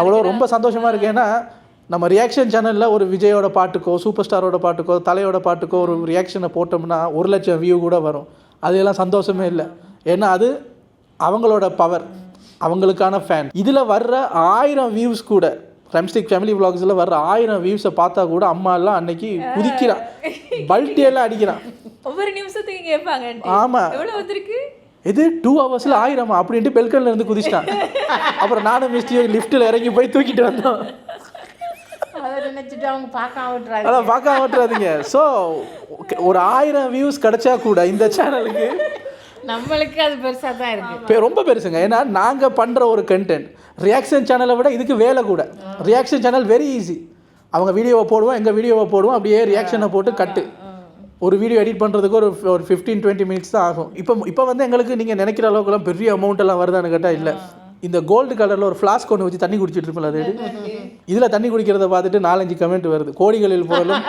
அவ்வளோ ரொம்ப சந்தோஷமாக இருக்குது. ஏன்னா நம்ம ரியாக்ஷன் சேனலில் ஒரு விஜயோட பாட்டுக்கோ, சூப்பர் ஸ்டாரோட பாட்டுக்கோ, தலையோட பாட்டுக்கோ ஒரு ரியாக்ஷனை போட்டோம்னா 1 லட்சம் வியூ கூட வரும். அதெல்லாம் சந்தோஷமே இல்லை. ஏன்னா அது அவங்களோட பவர், அவங்களுக்கான ஃபேன். இதில் வர்ற 1000 வியூஸ் கூட, ரெம்ஸ்டிக் ஃபேமிலி விலாக்ஸில் வர்ற 1000 வியூஸை பார்த்தா கூட அம்மா எல்லாம் அன்னைக்கு குதிக்கிறான், பல்ட்டியெல்லாம் அடிக்கிறான். ஒவ்வொரு நிமிஷத்துக்கு கேட்பாங்க, ஆமாம் எவ்வளோ வந்திருக்கு, இது 2 ஹவர்ஸில் 1000 அப்படின்ட்டு பெல்கன்ல இருந்து குதிச்சிட்டான். அப்புறம் நானும் மிஸ்டியும் லிஃப்ட்டில் இறங்கி போய் தூக்கிட்டு வந்தோம். அதை நினச்சிட்டு அவங்க பார்க்க அதான் பார்க்க விட்டுறாதீங்க. ஸோ ஒரு 1000 வியூஸ் கிடைச்சா கூட இந்த சேனலுக்கு நம்மளுக்கு அது பெருசா தான் இருக்கு. ரொம்ப பெருசுங்க. ஏன்னா நாங்கள் பண்ணுற ஒரு கண்டென்ட் ரியாக்ஷன் சேனலை விட இதுக்கு வேலை கூட. Reaction channel very easy. அவங்க வீடியோவை போடுவோம், எங்கள் வீடியோவை போடுவோம், அப்படியே ரியாக்ஷனை போட்டு கட்டு. ஒரு வீடியோ எடிட் பண்ணுறதுக்கு ஒரு 15-20 மினிட்ஸ் தான் ஆகும். இப்போ வந்து எங்களுக்கு நீங்கள் நினைக்கிற அளவுக்குலாம் பெரிய அமௌண்ட்டெல்லாம் வருதான்னு கேட்டால் இல்லை. இந்த கோல்டு கலரில் ஒரு ஃப்ளாஸ்க் ஒன்று வச்சு தண்ணி குடிச்சிட்டு இருப்போம். அது இதில் தண்ணி குடிக்கிறத பார்த்துட்டு 4-5 கமெண்ட் வருது. கோடிகளில் போகலும்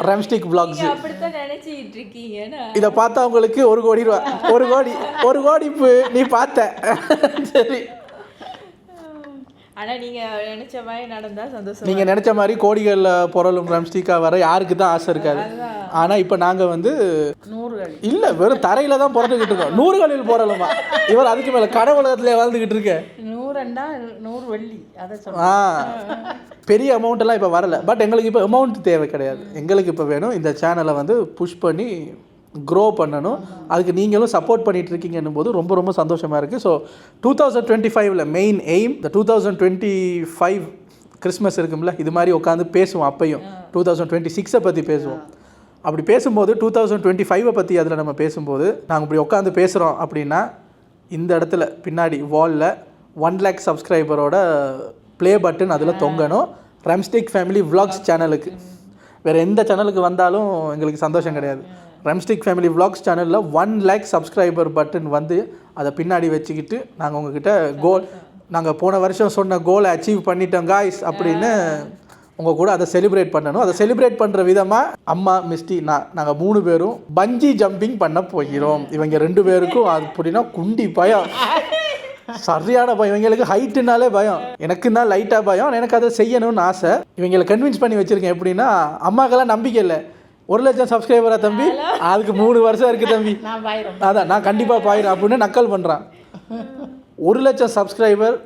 ரம்ஸ்டிக் vlogs. இதை பார்த்தா உங்களுக்கு 1 கோடி ரூபா, 1 கோடி நீ பார்த்த. சரி, ஆனால் நீங்கள் நினச்ச மாதிரி நடந்தால் சந்தோஷம். நீங்கள் நினச்ச மாதிரி கோடிகளில் பொருளும் ரம்ஸ்டிக்காக வர யாருக்கு தான் ஆசை இருக்காது. ஆனால் இப்போ நாங்கள் வந்து 100 இல்லை, வெறும் தரையில் தான் பிறந்துக்கிட்டு இருக்கோம். 100களில் போகிறோமா? இவர் அதுக்கு மேலே கடவுளகத்திலே வாழ்ந்துக்கிட்டு இருக்க. 100 வெள்ளி அதை சொல்லுங்கள். பெரிய அமௌண்ட்டெல்லாம் இப்போ வரலை. பட் எங்களுக்கு இப்போ அமௌண்ட் தேவை கிடையாது. எங்களுக்கு இப்போ வேணும் இந்த சேனலை வந்து புஷ் பண்ணி க்ரோ பண்ணணும். அதுக்கு நீங்களும் சப்போர்ட் பண்ணிகிட்டு இருக்கீங்கன்னும் போது ரொம்ப ரொம்ப சந்தோஷமாக இருக்குது. ஸோ 2025 மெயின் எய்ம், இந்த 2025 கிறிஸ்மஸ் இருக்கும்ல, இது மாதிரி உட்காந்து பேசுவோம். அப்பையும் 2026 பற்றி பேசுவோம். அப்படி பேசும்போது 2025 பற்றி அதில் நம்ம பேசும்போது நாங்கள் இப்படி உட்காந்து பேசுகிறோம் அப்படின்னா இந்த இடத்துல பின்னாடி வாலில் 1 lakh சப்ஸ்கிரைபரோட ப்ளே பட்டன் அதில் தொங்கணும். ரம்ஸ்டிக் ஃபேமிலி vlogs சேனலுக்கு. வேறு எந்த சேனலுக்கு வந்தாலும் எங்களுக்கு சந்தோஷம் கிடையாது. ரம்ஸ்டிக் ஃபேமிலி vlogs சேனலில் 1 lakh சப்ஸ்கிரைபர் பட்டன் வந்து அதை பின்னாடி வச்சுக்கிட்டு நாங்கள் உங்ககிட்ட நாங்கள் போன வருஷம் சொன்ன கோலை அச்சீவ் பண்ணிட்டோம் காய்ஸ் அப்படின்னு உங்கள் கூட அதை செலிப்ரேட் பண்ணணும். அதை செலிப்ரேட் பண்ணுற விதமாக அம்மா, மிஸ்டி, நாங்கள் 3 பேரும் பஞ்சி ஜம்பிங் பண்ண போகிறோம். இவங்க 2 பேருக்கும் அப்படின்னா குண்டி பயம், சரியான பயம். இவங்களுக்கு ஹைட்டுனாலே பயம். எனக்கு தான் லைட்டாக பயம். எனக்கு அதை செய்யணும்னு ஆசை. இவங்களை கன்வின்ஸ் பண்ணி வச்சுருக்கேன். எப்படின்னா அம்மாக்கெல்லாம் நம்பிக்கை இல்லை. 1 லட்சம் சப்ஸ்கிரைபரா தம்பி, அதுக்கு 3 வருஷம் இருக்குது தம்பி, அதான் நான் கண்டிப்பாக பாயிரும் அப்படின்னு நக்கல் பண்ணுறான். 1 லட்சம் சப்ஸ்கிரைபர்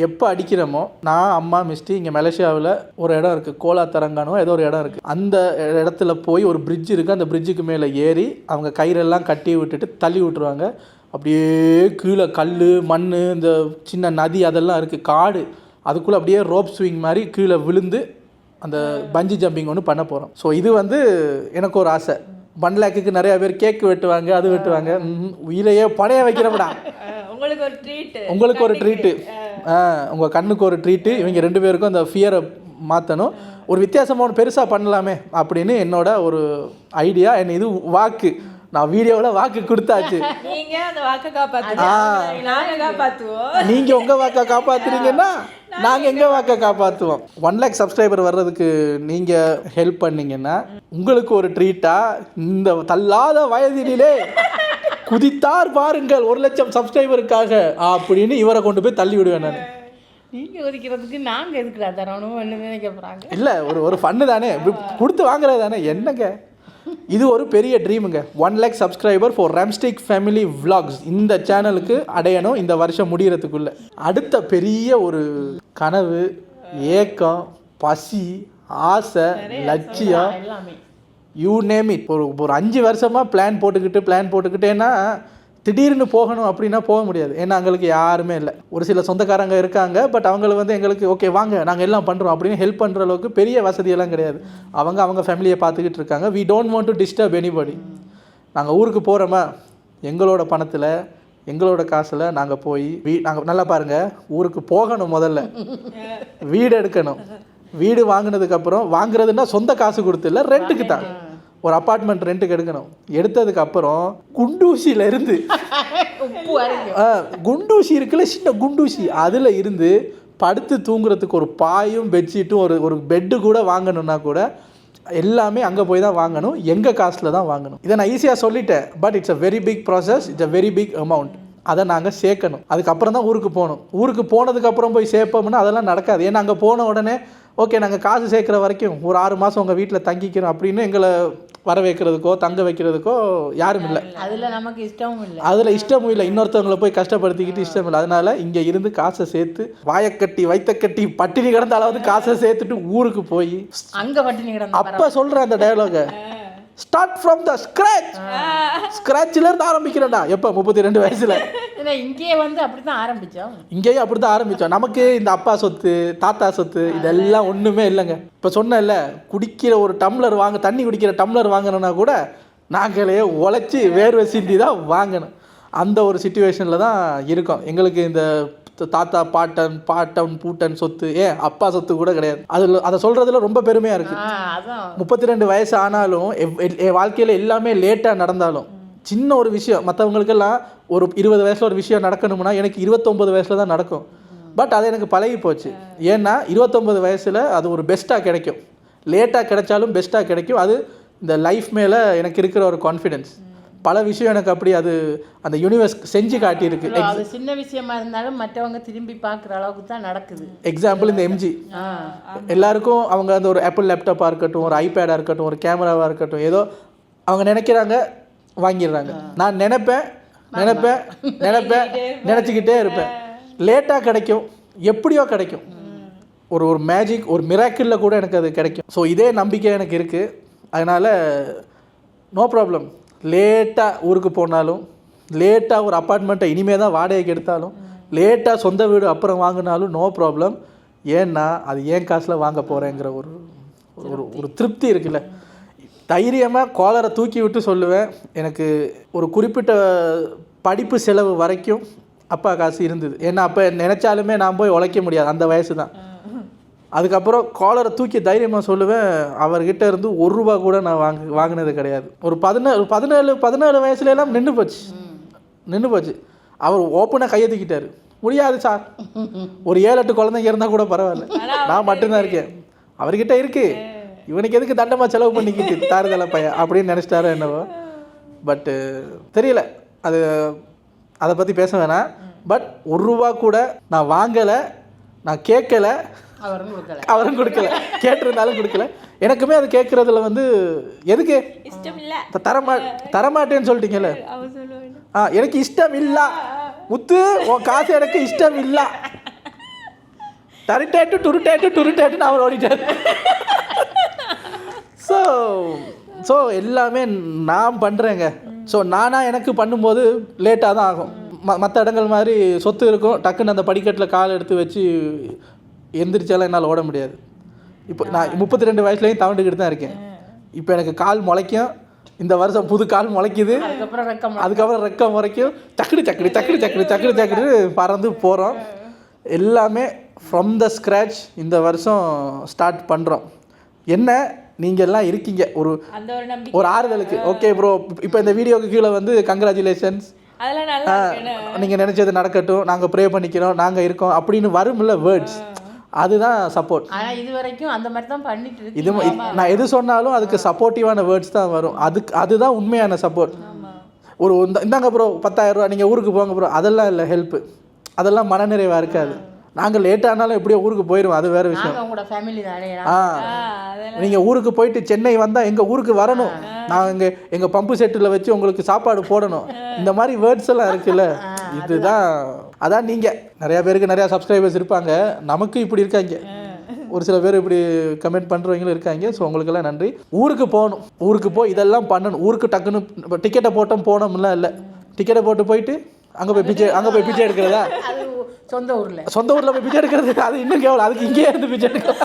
எப்போ அடிக்கிறோமோ, நான், அம்மா, மிஸ்டி இங்கே மலேசியாவில் ஒரு இடம் இருக்குது, கோலா தரங்கானோ ஏதோ ஒரு இடம் இருக்குது. அந்த இடத்துல போய் ஒரு பிரிட்ஜ் இருக்குது. அந்த பிரிட்ஜுக்கு மேலே ஏறி அவங்க கயிறெல்லாம் கட்டி விட்டுட்டு தள்ளி விட்டுருவாங்க. அப்படியே கீழே கல், மண், இந்த சின்ன நதி அதெல்லாம் இருக்குது, காடு. அதுக்குள்ளே அப்படியே ரோப் ஸ்விங் மாதிரி கீழே விழுந்து அந்த பஞ்சி ஜம்பிங் ஒன்று பண்ண போகிறோம். ஸோ இது வந்து எனக்கு ஒரு ஆசை. 1 lakhக்கு நிறையா பேர் கேக் வெட்டுவாங்க, அது வெட்டுவாங்க. உயிரையே பணைய வைக்கிறப்படா. உங்களுக்கு ஒரு ட்ரீட்டு, உங்கள் கண்ணுக்கு ஒரு ட்ரீட்டு. இவங்க 2 பேருக்கும் அந்த ஃபியரை மாற்றணும். ஒரு வித்தியாசமான பெருசாக பண்ணலாமே அப்படின்னு என்னோட ஒரு ஐடியா. என்ன இது வாக்கு, நான் வீடியோவில் வாக்கு கொடுத்தாச்சு. நீங்கள் அந்த வாக்கை காப்பாற்றுவோம். நீங்கள் உங்கள் வாக்கை காப்பாற்றுறீங்கன்னா நாங்கள் எங்கள் வாக்கை காப்பாற்றுவோம். 1 lakh சப்ஸ்கிரைபர் வர்றதுக்கு நீங்கள் ஹெல்ப் பண்ணிங்கன்னா உங்களுக்கு ஒரு ட்ரீட்டாக இந்த தள்ளாத வயதிலே குதித்தார் பாருங்கள் 1 லட்சம் சப்ஸ்கிரைபருக்காக அப்படின்னு இவரை கொண்டு போய் தள்ளி விடுவேன் நான். நீங்கள் ஒதுக்கிறதுக்கு நாங்கள் எதுக்குடா தரணும் நினைக்க போகிறாங்க. இல்லை, ஒரு ஃபன்னு தானே, கொடுத்து வாங்குறது தானே. என்னங்க இது ஒரு பெரிய ட்ரீமுங்க. 1 lakh subscriber for Ramstick family vlogs இந்த சேனலுக்கு அடையணும் இந்த வருஷம் முடிகிறதுக்குள்ள. அடுத்த பெரிய ஒரு கனவு, ஏக்கம், பசி, ஆசை, லட்சியம், யூ நேம் இட். ஒரு 5 வருஷமாக பிளான் போட்டுக்கிட்டேன்னா திடீர்னு போகணும் அப்படின்னா போக முடியாது. ஏன்னா எங்களுக்கு யாருமே இல்லை. ஒரு சில சொந்தக்காரங்க இருக்காங்க, பட் அவங்கள வந்து எங்களுக்கு ஓகே வாங்க நாங்கள் எல்லாம் பண்ணுறோம் அப்படின்னு ஹெல்ப் பண்ணுற அளவுக்கு பெரிய வசதியெல்லாம் கிடையாது. அவங்க ஃபேமிலியை பார்த்துக்கிட்டு இருக்காங்க. We don't want to disturb anybody. நாங்கள் ஊருக்கு போகிறோமா, எங்களோட பணத்தில் எங்களோட காசில் நாங்கள் போய் நாங்கள் நல்லா பாருங்கள், ஊருக்கு போகணும், முதல்ல வீடு எடுக்கணும். வீடு வாங்கினதுக்கப்புறம், வாங்குறதுன்னா சொந்த காசு கொடுத்து இல்லை, ரெண்ட்டுக்கு தான் ஒரு அப்பார்ட்மெண்ட் ரெண்ட்டுக்கு எடுக்கணும். எடுத்ததுக்கப்புறம் குண்டூசியிலேருந்து குண்டூசி இருக்குல்ல, சின்ன குண்டூசி, அதில் இருந்து படுத்து தூங்குறதுக்கு ஒரு பாயும் பெட்ஷீட்டும் ஒரு பெட்டு கூட வாங்கணுன்னா கூட எல்லாமே அங்கே போய் தான் வாங்கணும். எங்கள் காசில் தான் வாங்கணும். இதை நான் ஈஸியாக சொல்லிட்டேன், but it's a very big process, it's a very big amount. அதை நாங்கள் சேர்க்கணும். அதுக்கப்புறம் தான் ஊருக்கு போகணும். ஊருக்கு போனதுக்கப்புறம் போய் சேர்ப்போம்னா அதெல்லாம் நடக்காது. ஏன்னா அங்கே போன உடனே ஓகே நாங்கள் காசு சேர்க்குற வரைக்கும் ஒரு 6 மாதம் உங்கள் வீட்டில் தங்கிக்கிறோம் அப்படின்னு எங்களை வர வைக்கிறதுக்கோ தங்க வைக்கிறதுக்கோ யாரும் இல்லை. அதில் நமக்கு இஷ்டமும் இல்லை. அதில் இஷ்டமும் இல்லை. இன்னொருத்தவங்களை போய் கஷ்டப்படுத்திக்கிட்டு இஷ்டம் இல்லை. அதனால் இங்கே இருந்து காசை சேர்த்து வாயக்கட்டி வைத்தக்கட்டி பட்டினி கிடந்த அளவுக்கு காசை சேர்த்துட்டு ஊருக்கு போய் அங்கே பட்டினி கிடந்த அப்போ சொல்கிறேன் அந்த டயலாகை, ஸ்டார்ட் ஃப்ரம் த ஸ்க்ராட்ச்ல இருந்து ஆரம்பிக்கிறேன்டா. எப்போ 32 வயசுல இங்கேயே வந்து அப்படி தான் ஆரம்பித்தோம். இங்கேயும் அப்படி தான் ஆரம்பித்தோம். நமக்கு இந்த அப்பா சொத்து, தாத்தா சொத்து இதெல்லாம் ஒன்றுமே இல்லைங்க. இப்போ சொன்னேன்ல, குடிக்கிற ஒரு டம்ளர் தண்ணி குடிக்கிற டம்ளர் வாங்கணும்னா கூட நாங்களே உழைச்சி வேர்வை சிந்தி தான் வாங்கணும். அந்த ஒரு சுச்சுவேஷனில் தான் இருக்கோம். எங்களுக்கு இந்த தாத்தா பாட்டன் பூட்டன் சொத்து அப்பா சொத்து கூட கிடையாது. அதை சொல்கிறதுல ரொம்ப பெருமையாக இருக்குது. 32 வயசு ஆனாலும் என் வாழ்க்கையில் எல்லாமே லேட்டாக நடந்தாலும் சின்ன ஒரு விஷயம் மற்றவங்களுக்கெல்லாம் ஒரு 20 வயசில் ஒரு விஷயம் நடக்கணும்னா எனக்கு 29 வயசில் தான் நடக்கும். பட் அது எனக்கு பழகி போச்சு. ஏன்னா 29 வயசில் அது ஒரு பெஸ்ட்டாக கிடைக்கும். லேட்டாக கிடைச்சாலும் பெஸ்ட்டாக கிடைக்கும். அது இந்த லைஃப் மேலே எனக்கு இருக்கிற ஒரு கான்ஃபிடென்ஸ். பல விஷயம் எனக்கு அப்படி அது அந்த யூனிவர்ஸ் செஞ்சு காட்டியிருக்கு. அது சின்ன விஷயமா இருந்தாலும் மற்றவங்க திரும்பி பார்க்குற அளவுக்கு தான் நடக்குது. எக்ஸாம்பிள் இந்த MG எல்லாருக்கும் அவங்க அந்த ஒரு ஆப்பிள் லேப்டாப்பாக இருக்கட்டும், ஒரு ஐபேடாக இருக்கட்டும், ஒரு கேமராவாக இருக்கட்டும், ஏதோ அவங்க நினைக்கிறாங்க வாங்கிடுறாங்க. நான் நினைப்பேன் நினச்சிக்கிட்டே இருப்பேன். லேட்டாக கிடைக்கும், எப்படியோ கிடைக்கும். ஒரு மேஜிக், ஒரு மிராக்கிளில் கூட எனக்கு அது கிடைக்கும். ஸோ இதே நம்பிக்கை எனக்கு இருக்குது. அதனால் நோ ப்ராப்ளம். லேட்டாக ஊருக்கு போனாலும், லேட்டாக ஒரு அப்பார்ட்மெண்ட்டை இனிமேல் தான் வாடகைக்கு எடுத்தாலும், லேட்டாக சொந்த வீடு அப்புறம் வாங்கினாலும் நோ ப்ராப்ளம். ஏன்னா அது ஏன் காசில் வாங்க போகிறேங்கிற ஒரு திருப்தி இருக்குல்ல. தைரியமாக காலரை தூக்கி விட்டு சொல்லுவேன், எனக்கு ஒரு குறிப்பிட்ட படிப்பு செலவு வரைக்கும் அப்பா காசு இருந்தது. ஏன்னா அப்போ நினச்சாலுமே நான் போய் உழைக்க முடியாது, அந்த வயசு தான். அதுக்கப்புறம் காலரை தூக்கி தைரியமாக சொல்லுவேன், அவர்கிட்ட இருந்து ₹1 கூட நான் வாங்கினது கிடையாது. ஒரு 17 வயசுலலாம் நின்று போச்சு. அவர் ஓப்பனாக கையை தூக்கிட்டார். முடியாது சார், ஒரு 7-8 குழந்தைங்க இருந்தால் கூட பரவாயில்ல, நான் மட்டும்தான் இருக்கேன், அவர்கிட்ட இருக்கு, இவனுக்கு எதுக்கு தண்டமாக செலவு பண்ணிக்கிட்டு தாறுதலை பையன் அப்படின்னு நினச்சிட்டாரோ என்னவோ. பட்டு தெரியல, அதை பற்றி பேச வேணாம். பட் ₹1 கூட நான் வாங்கலை, நான் கேட்கலை, அவரும் கொடுக்கல, கேட்டிருந்தாலும் கொடுக்கல. எனக்குமே அது கேட்குறதுல வந்து எதுக்கு இஷ்டம் இல்லை, தரமாட்டேன்னு சொல்லிட்டீங்கல்ல. எனக்கு இஷ்டம் இல்லை முத்து, உன் காசு எனக்கு இஷ்டம் இல்லை, டுருட்டேட்டுன்னு அவர் ஓடிட்டார். ஸோ எல்லாமே நான் பண்ணுறேங்க. ஸோ நானாக எனக்கு பண்ணும்போது லேட்டாக தான் ஆகும். மற்ற இடங்கள் மாதிரி சொத்து இருக்கும், டக்குன்னு அந்த படிக்கட்டில் கால் எடுத்து வச்சு எந்திரிச்சாலும் என்னால் ஓட முடியாது. இப்போ நான் 32 வயசுலேயும் தவண்டுக்கிட்டு தான் இருக்கேன். இப்போ எனக்கு கால் முளைக்கும், இந்த வருஷம் புது கால் முளைக்குது, அதுக்கப்புறம் ரெக்கம் முளைக்கும், சக்கடு பறந்து போகிறோம். எல்லாமே ஃப்ரம் த ஸ்க்ராட்ச் இந்த வருஷம் ஸ்டார்ட் பண்ணுறோம். என்ன நீங்கள் எல்லாம் இருக்கீங்க ஒரு ஆறுதலுக்கு. ஓகே ப்ரோ, இப்போ இந்த வீடியோக்கு கீழே வந்து கங்க்ராச்சுலேஷன்ஸ், நீங்கள் நினச்சது நடக்கட்டும், நாங்கள் ப்ரே பண்ணிக்கிறோம், நாங்கள் இருக்கோம் அப்படின்னு வரும்ல வேர்ட்ஸ், அதுதான் சப்போர்ட். ஆனால் இது வரைக்கும் அந்த மாதிரி தான் பண்ணிட்டு இருக்கு. இது நான் எது சொன்னாலும் அதுக்கு சப்போர்ட்டிவான வேர்ட்ஸ் தான் வரும். அதுதான் உண்மையான சப்போர்ட். இந்தாங்க ப்ரோ 10,000 நீங்கள் ஊருக்கு போங்க ப்ரோ, அதெல்லாம் இல்லை ஹெல்ப்பு, அதெல்லாம் மனநிறைவாக இருக்காது. நாங்கள் லேட்டானாலும் எப்படியோ ஊருக்கு போயிடுவோம், அது வேறு விஷயம். நீங்கள் ஊருக்கு போயிட்டு சென்னை வந்தால் எங்கள் ஊருக்கு வரணும், நாங்கள் எங்கள் பம்பு செட்டில் வச்சு உங்களுக்கு சாப்பாடு போடணும், இந்த மாதிரி வேர்ட்ஸ் எல்லாம் இருக்குல்ல. இதுதான் அதான் நீங்கள் நிறையா பேருக்கு நிறையா சப்ஸ்கிரைபர்ஸ் இருப்பாங்க, நமக்கு இப்படி இருக்காங்க, ஒரு சில பேர் இப்படி கமெண்ட் பண்ணுறவங்களும் இருக்காங்க. ஸோ உங்களுக்கெல்லாம் நன்றி. ஊருக்கு போகணும், ஊருக்கு போய் இதெல்லாம் பண்ணணும். ஊருக்கு டக்குன்னு இப்போ டிக்கெட்டை போனோம்லாம் இல்லை, டிக்கெட்டை போயிட்டு அங்கே போய் பிச்சை எடுக்கிறதா, சொந்த ஊரில் போய் பிச்சை எடுக்கிறது, அது இன்னும் கேவலம், அதுக்கு இங்கே இருந்து பிச்சை எடுக்கலாம்.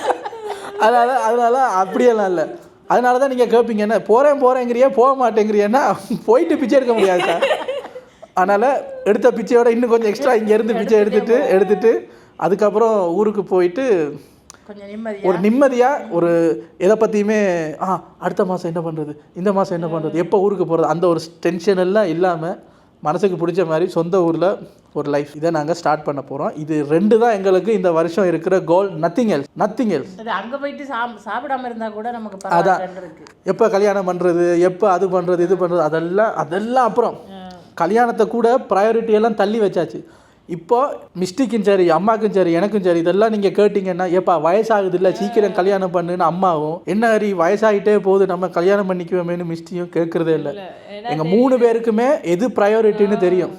அதனால் அப்படியெல்லாம் இல்லை. அதனால தான் நீங்கள் கேட்பீங்க, என்ன போகிறேங்கிறியா போக மாட்டேங்கிறியன்னா, போயிட்டு பிச்சை எடுக்க முடியாது சார். அதனால் எடுத்த பிச்சையோட இன்னும் கொஞ்சம் எக்ஸ்ட்ரா இங்கேருந்து பிச்சை எடுத்துட்டு அதுக்கப்புறம் ஊருக்கு போயிட்டு ஒரு நிம்மதியாக ஒரு எதை பற்றியுமே அடுத்த மாதம் என்ன பண்ணுறது, இந்த மாதம் என்ன பண்ணுறது, எப்போ ஊருக்கு போகிறது, அந்த ஒரு டென்ஷன் எல்லாம் இல்லாமல் மனசுக்கு பிடிச்ச மாதிரி சொந்த ஊரில் ஒரு லைஃப் இதை நாங்கள் ஸ்டார்ட் பண்ண போகிறோம். இது 2 தான் எங்களுக்கு இந்த வருஷம் இருக்கிற கோல், நத்திங் எல்ஸ். அங்கே போயிட்டு சாப்பிடாம இருந்தால் கூட நமக்கு அதான் எப்போ கல்யாணம் பண்ணுறது, எப்போ அது பண்ணுறது இது பண்ணுறது, அதெல்லாம் அப்புறம் கல்யாணத்தை கூட ப்ரையாரிட்டியெல்லாம் தள்ளி வச்சாச்சு. இப்போ மிஸ்டிக்கும் சரி, அம்மாக்கும் சரி, எனக்கும் சரி, இதெல்லாம் நீங்கள் கேட்டிங்கன்னா, ஏப்பா வயசாகுது இல்லை சீக்கிரம் கல்யாணம் பண்ணுன்னு அம்மாவும், என்ன ஹரி வயசாகிட்டே போகுது நம்ம கல்யாணம் பண்ணிக்குவோமேனு மிஸ்டியும் கேட்குறதே இல்லை. எங்கள் 3 பேருக்குமே எது ப்ரையாரிட்டின்னு தெரியும்.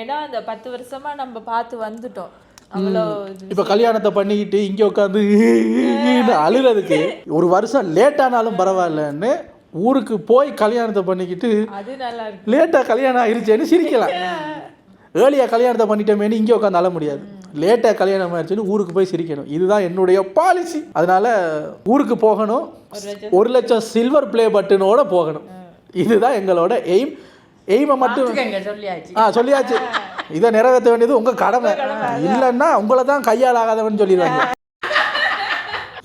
ஏன்னா அந்த 10 வருஷமா நம்ம பார்த்து வந்துட்டோம். இப்போ கல்யாணத்தை பண்ணிக்கிட்டு இங்கே உட்காந்து அழுகிறதுக்கு ஒரு வருஷம் லேட்டானாலும் பரவாயில்லன்னு ஊருக்கு போய் கல்யாணத்தை பண்ணிக்கிட்டு லேட்டாக கல்யாணம் ஆயிடுச்சேன்னு சிரிக்கலாம். ஏர்லியாக கல்யாணத்தை பண்ணிட்டோமேனு இங்கே உட்காந்து அழ முடியாது. லேட்டாக கல்யாணம் ஆயிடுச்சுன்னு ஊருக்கு போய் சிரிக்கணும். இதுதான் என்னுடைய பாலிசி. அதனால் ஊருக்கு போகணும், 1 லட்சம் சில்வர் ப்ளே பட்டனோட போகணும். இதுதான் எங்களோட எய்ம். எய்மை மட்டும் சொல்லியாச்சு சொல்லியாச்சு. இதை நிறைவேற்ற வேண்டியது உங்கள் கடமை. இல்லைன்னா உங்களை தான் கையால் ஆகாதவன்னு சொல்லிடுவாங்க.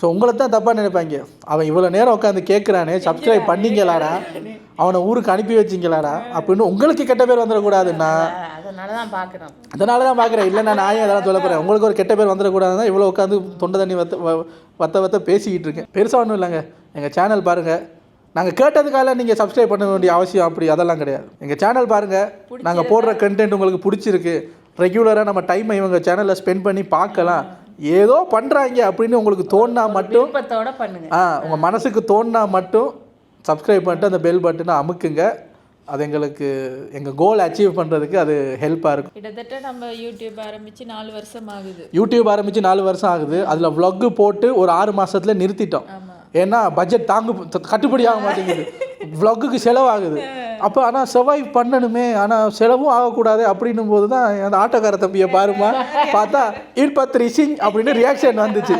ஸோ உங்களை தான் தப்பாக நினைப்பாங்க. அவன் இவ்வளோ நேரம் உட்காந்து கேட்குறானே, சப்ஸ்கிரைப் பண்ணிங்களாடா, அவனை ஊருக்கு அனுப்பி வச்சிங்களாடா அப்படின்னு உங்களுக்கு கெட்ட பேர் வந்துடக்கூடாதுன்னா அதனால தான் பார்க்குறேன். இல்லைன்னா நான் அதெல்லாம் சொல்ல போகிறேன். உங்களுக்கு ஒரு கெட்ட பேர் வந்துடக்கூடாதுன்னா இவ்வளோ உட்காந்து தொண்டை தண்ணி வத்த பேசிக்கிட்டு இருக்கேன். பெருசாக ஒன்றும் இல்லைங்க. எங்கள் சேனல் பாருங்கள். நாங்கள் கேட்டதுக்காக நீங்கள் சப்ஸ்கிரைப் பண்ண வேண்டிய அவசியம் அப்படி அதெல்லாம் கிடையாது. எங்கள் சேனல் பாருங்கள். நாங்கள் போடுற கண்டென்ட் உங்களுக்கு பிடிச்சிருக்கு, ரெகுலராக நம்ம டைமை இவங்க சேனலில் ஸ்பெண்ட் பண்ணி பார்க்கலாம். ஏதோ பண்ணுறாங்க அப்படின்னு உங்களுக்கு தோணுனா மட்டும் உங்கள் மனசுக்கு தோணுனா மட்டும் சப்ஸ்கிரைப் பண்ணிட்டு அந்த பெல் பட்டனை அமுக்குங்க. அது எங்களுக்கு எங்கள் கோல் அச்சீவ் பண்ணுறதுக்கு அது ஹெல்ப்பாக இருக்கும். கிட்டத்தட்ட நம்ம யூடியூப் ஆரம்பித்து 4 வருஷம் ஆகுது. யூடியூப் ஆரம்பித்து 4 வருஷம் ஆகுது. அதில் vlog போட்டு ஒரு 6 மாதத்துல நிறுத்திட்டோம். ஏன்னா பட்ஜெட் கட்டுப்படி ஆக மாட்டேங்குது. vlogக்கு செலவாகுது. அப்போ ஆனால் சர்வைவ் பண்ணணுமே, ஆனால் செலவும் ஆகக்கூடாது. அப்படின்னும் போது தான் அந்த ஆட்டோக்கார தம்பியை பாருமா பார்த்தா இட்பத்ரி சிங் அப்படின்னு ரியாக்ஷன் வந்துச்சு.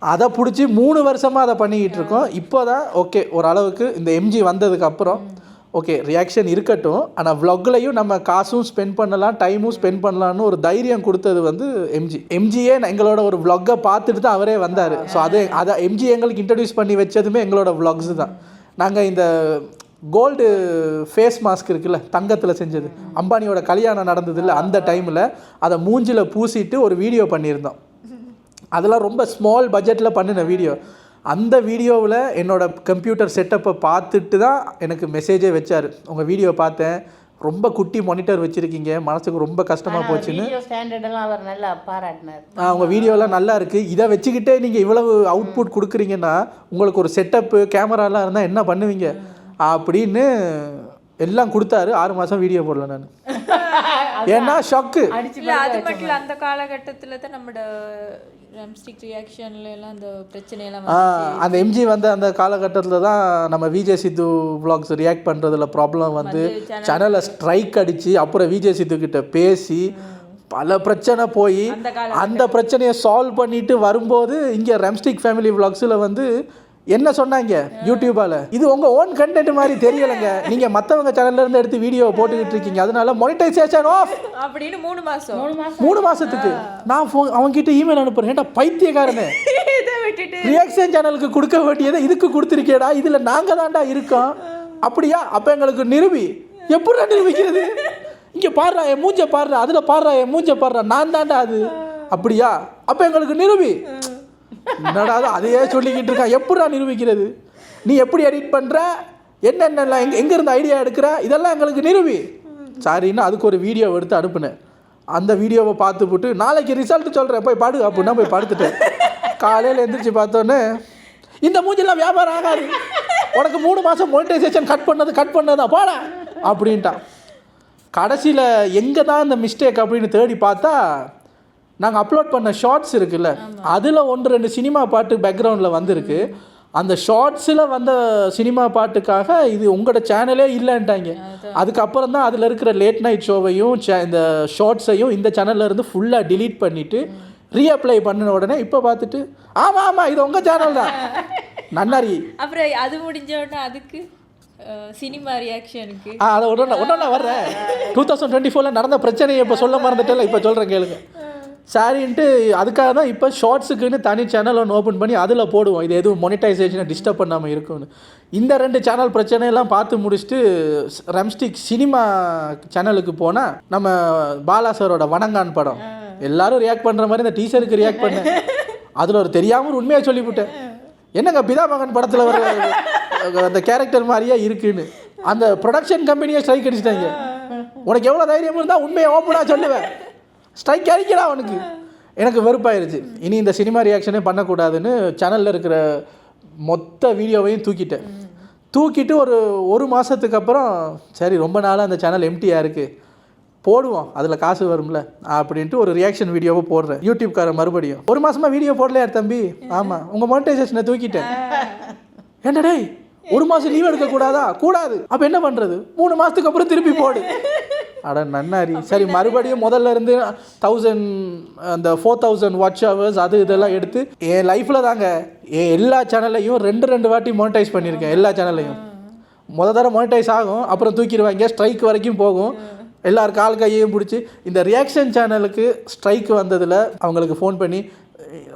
அதை பிடிச்சி 3 வருஷமாக அதை பண்ணிக்கிட்டு இருக்கோம். இப்போ தான் ஓகே ஓரளவுக்கு இந்த எம்ஜி வந்ததுக்கப்புறம் ஓகே ரியாக்ஷன் இருக்கட்டும், ஆனால் vlogலையும் நம்ம காசும் ஸ்பெண்ட் பண்ணலாம், டைமும் ஸ்பெண்ட் பண்ணலான்னு ஒரு தைரியம் கொடுத்தது வந்து எம்ஜியே எங்களோட ஒரு vlogஐ பார்த்துட்டு தான் அவரே வந்தார். ஸோ அதை எம்ஜி எங்களுக்கு இன்ட்ரடியூஸ் பண்ணி வச்சதுமே எங்களோட vlogs தான். நாங்கள் இந்த கோல்டு ஃபேஸ் மாஸ்க் இருக்குல்ல, தங்கத்தில் செஞ்சது, அம்பானியோட கல்யாணம் நடந்தது இல்லை, அந்த டைமில் அதை மூஞ்சில் பூசிட்டு ஒரு வீடியோ பண்ணியிருந்தோம். அதெல்லாம் ரொம்ப ஸ்மால் பட்ஜெட்டில் பண்ணின வீடியோ. அந்த வீடியோவில் என்னோடய கம்ப்யூட்டர் செட்டப்பை பார்த்துட்டு தான் எனக்கு மெசேஜே வச்சார். உங்கள் வீடியோ பார்த்தேன், ரொம்ப குட்டி மானிட்டர் வச்சுருக்கீங்க, மனசுக்கு ரொம்ப கஷ்டமாக போச்சுன்னு. உங்கள் வீடியோலாம் நல்லா இருக்குது, இதை வச்சுக்கிட்டே நீங்கள் இவ்வளவு அவுட்புட் கொடுக்குறீங்கன்னா உங்களுக்கு ஒரு செட்டப்பு கேமராலாம் இருந்தால் என்ன பண்ணுவீங்க அப்படின்னு எல்லாம் கொடுத்தாரு. 6 மாதம் வீடியோ போடல நான். ஏன்னா ஷாக்கு. அது மட்டும் இல்லை, அந்த காலகட்டத்தில் தான் நம்மளோட ரம்ஸ்டிக் ரியாக்ஷன்ல எல்லாம் அந்த பிரச்சனையெல்லாம் அந்த எம்ஜி வந்த அந்த காலகட்டத்தில் தான் நம்ம விஜய் சித்து vlogs ரியாக்ட் பண்ணுறதுல ப்ராப்ளம் வந்து சேனலை ஸ்ட்ரைக் அடித்து அப்புறம் விஜய் சித்து கிட்ட பேசி பல பிரச்சனை போய் அந்த பிரச்சனையை சால்வ் பண்ணிட்டு வரும்போது இங்கே ரம்ஸ்டிக் ஃபேமிலி vlogsல வந்து என்ன சொன்னாங்க யூடியூபால், இது உங்கள் ஓன் கண்டென்ட் மாதிரி தெரியலைங்க, நீங்கள் மற்றவங்க சேனல்லேருந்து எடுத்து வீடியோ போட்டுக்கிட்டு இருக்கீங்க, அதனால மொனிடைசேஷன் ஆஃப் அப்படின்னு 3 மாதத்துக்கு நான் அவங்ககிட்ட இமெயில் அனுப்புகிறேன். ஏன்டா பைத்தியக்காரனே, ரியாக்ஷன் சேனலுக்கு கொடுக்க வேண்டியதை இதுக்கு கொடுத்துருக்கேடா, இதில் நாங்கள் தான்டா இருக்கோம். அப்படியா? அப்போ எங்களுக்கு நிரூபி. எப்படி நிரூபிக்கிறது? இங்கே பாடுறா என் மூஞ்ச பாடுறா, அதில் பாடுறா என் மூஞ்ச பாடுறா, நான் தான்டா அது. அப்படியா? அப்போ எங்களுக்கு நிரூபி. என்னடா அதையே சொல்லிக்கிட்டு இருக்கான், எப்படா நிரூபிக்கிறது? நீ எப்படி எடிட் பண்ணுற, என்னென்னலாம் எங்கேருந்து ஐடியா எடுக்கிற, இதெல்லாம் எங்களுக்கு நிரூபி. சாரின்னா அதுக்கு ஒரு வீடியோ எடுத்து அனுப்புனேன். அந்த வீடியோவை பார்த்து போட்டு நாளைக்கு ரிசல்ட் சொல்கிறேன் போய் பாடு அப்படின்னா போய் படுத்துட்டேன். காலையில் எழுந்திரிச்சு பார்த்தோன்னே இந்த மூஞ்செல்லாம் வியாபாரம் ஆகாது, உனக்கு 3 மாதம் மோனிடைசேஷன் கட் பண்ணதா பாடா அப்படின்ட்டான். கடைசியில் எங்கே தான் இந்த மிஸ்டேக் அப்படின்னு தேடி பார்த்தா நாங்கள் அப்லோட் பண்ண ஷார்ட்ஸ் இருக்குல்ல, அதில் 1-2 சினிமா பாட்டு பேக்ரவுண்டில் வந்திருக்கு. அந்த ஷார்ட்ஸில் வந்த சினிமா பாட்டுக்காக இது உங்களோட சேனலே இல்லைன்ட்டாங்க. அதுக்கப்புறம் தான் அதில் இருக்கிற லேட் நைட் ஷோவையும் இந்த ஷார்ட்ஸையும் இந்த சேனலில் இருந்து ஃபுல்லாக டிலீட் பண்ணிவிட்டு ரீஅப்ளை பண்ணின உடனே இப்போ பார்த்துட்டு ஆமாம் இது உங்கள் சேனல் தான் நன்னாரி. அப்புறம் அது முடிஞ்ச உடனே அதுக்கு சினிமா ரியாக்ஷனுக்கு அதை உடனே வர்றேன். 2024 நடந்த பிரச்சனையை இப்போ சொல்ல மறந்துட்டேன், இப்போ சொல்கிறேன் கேளுங்க. சரின்ட்டு அதுக்காக தான் இப்போ ஷார்ட்ஸுக்குன்னு தனி சேனல் ஒன்று ஓப்பன் பண்ணி அதில் போடுவோம், இது எதுவும் மொனிடைசேஷனை டிஸ்டர்ப் பண்ணாமல் இருக்கும்னு. இந்த 2 சேனல் பிரச்சனையெல்லாம் பார்த்து முடிச்சுட்டு ரம்ஸ்டிக் சினிமா சேனலுக்கு போனால் நம்ம பாலா சாரோட வணங்கான் படம் எல்லாரும் ரியாக்ட் பண்ணுற மாதிரி இந்த டீசருக்கு ரியாக்ட் பண்ணேன். அதில் ஒரு தெரியாமல் உண்மையாக சொல்லிவிட்டேன், என்னங்க பிதா மகன் படத்தில் வர அந்த கேரக்டர் மாதிரியே இருக்குன்னு. அந்த ப்ரொடக்ஷன் கம்பெனியை ஸ்ட்ரைக் அடிச்சிட்டாங்க. உனக்கு எவ்வளோ தைரியம் இருந்தால் உண்மையை ஓப்பனாக சொல்லுவேன், ஸ்ட்ரைக் அடிக்கிறா அவனுக்கு. எனக்கு வெறுப்பாயிருச்சு. இனி இந்த சினிமா ரியாக்ஷனே பண்ணக்கூடாதுன்னு சேனலில் இருக்கிற மொத்த வீடியோவையும் தூக்கிட்டு ஒரு மாதத்துக்கு அப்புறம் சரி ரொம்ப நாளாக அந்த சேனல் எம்டியாக இருக்குது, போடுவோம் அதில் காசு வரும்ல அப்படின்ட்டு ஒரு ரியாக்ஷன் வீடியோவை போடுறேன். யூடியூப்காரன் மறுபடியும் 1 மாதமாக வீடியோ போடலையா தம்பி? ஆமாம், உங்கள் மோனிடைசேஷனை தூக்கிட்டேன். என்னடே 1 மாதம் லீவ் எடுக்கக்கூடாதா? கூடாது. அப்போ என்ன பண்ணுறது? 3 மாதத்துக்கு அப்புறம் திருப்பி போடு. அட நன்னாரி. சரி மறுபடியும் முதல்ல இருந்து 1000 அந்த 4000 வாட்ச் ஹவர்ஸ் அது இதெல்லாம் எடுத்து என் லைஃப்பில் தாங்க எல்லா சேனல்லையும் 2 வாட்டி மோனிடைஸ் பண்ணியிருக்கேன். எல்லா சேனல்லையும் தடவை மானிட்டைஸ் ஆகும், அப்புறம் தூக்கிடுவாங்க, ஸ்ட்ரைக் வரைக்கும் போகும். எல்லாரும் கால் கையையும் பிடிச்சி இந்த ரியாக்ஷன் சேனலுக்கு ஸ்ட்ரைக் வந்ததில் அவங்களுக்கு ஃபோன் பண்ணி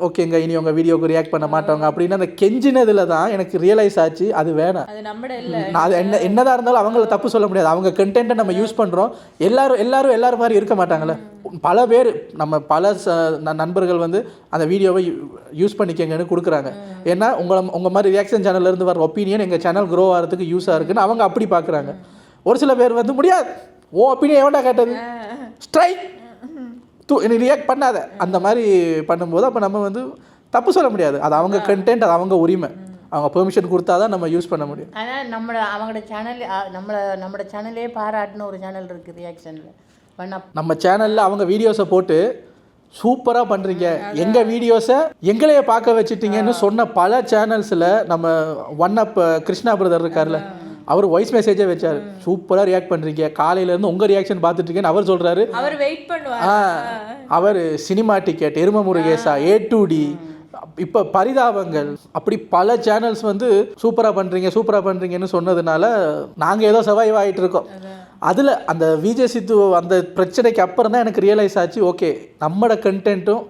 ஓகேங்க இனி உங்கள் வீடியோக்கு ரியாக்ட் பண்ண மாட்டவங்க அப்படின்னு அந்த கெஞ்சினதில் தான் எனக்கு ரியலைஸ் ஆச்சு அது வேணாம். நான் அது என்னதான் இருந்தாலும் அவங்கள தப்பு சொல்ல முடியாது. அவங்க கண்டென்ட்டை நம்ம யூஸ் பண்ணுறோம். எல்லாரும் மாதிரி இருக்க மாட்டாங்கள்ல. பல பேர் நம்ம பல நண்பர்கள் வந்து அந்த வீடியோவை யூஸ் பண்ணிக்கங்கன்னு கொடுக்குறாங்க. ஏன்னா உங்கள் மாதிரி ரியாக்ஷன் சேனல்லேருந்து வர ஒப்பீனியன் எங்கள் சேனல் க்ரோ ஆகிறதுக்கு யூஸாக இருக்குன்னு அவங்க அப்படி பார்க்குறாங்க. ஒரு சில பேர் வந்து முடியாது, ஓ ஒப்பீனியன் எவன்டா கேட்டது, ஸ்ட்ரைக் எனக்கு ரியாக்ட் பண்ணாத அந்த மாதிரி பண்ணும்போது அப்போ நம்ம வந்து தப்பு சொல்ல முடியாது. அது அவங்க கண்டென்ட், அது அவங்க உரிமை. அவங்க பெர்மிஷன் கொடுத்தா தான் நம்ம யூஸ் பண்ண முடியும். ஆனால் அவங்களோட சேனல் நம்மளோட சேனலே பாராட்டின ஒரு சேனல் இருக்குது ரியாக்ஷனில் நம்ம சேனலில் அவங்க வீடியோஸை போட்டு சூப்பராக பண்ணுறீங்க, எங்கள் வீடியோஸை எங்களையே பார்க்க வச்சுட்டீங்கன்னு சொன்ன பல சேனல்ஸில் நம்ம ஒன் அப் கிருஷ்ணா பிரதர் இருக்கார்ல, அவர் வாய்ஸ் மெசேஜே வச்சார், சூப்பராக ரியாக்ட் பண்ணுறீங்க, காலையிலேருந்து உங்கள் ரியாக்ஷன் பார்த்துட்டு இருக்கேன்னு அவர் சொல்கிறாரு. அவர் வெயிட் பண்ணுவார். அவர் சினிமா டிக்கெட், எரும முருகேசா, A2D, இப்போ பரிதாபங்கள், அப்படி பல சேனல்ஸ் வந்து சூப்பராக பண்ணுறீங்கன்னு சொன்னதுனால நாங்கள் ஏதோ சர்வைவ் ஆகிட்டு இருக்கோம். அதில் அந்த விஜய் சித்து அந்த பிரச்சனைக்கு அப்புறம் தான் எனக்கு ரியலைஸ் ஆச்சு, ஓகே நம்மளோட கண்டென்ட்டும்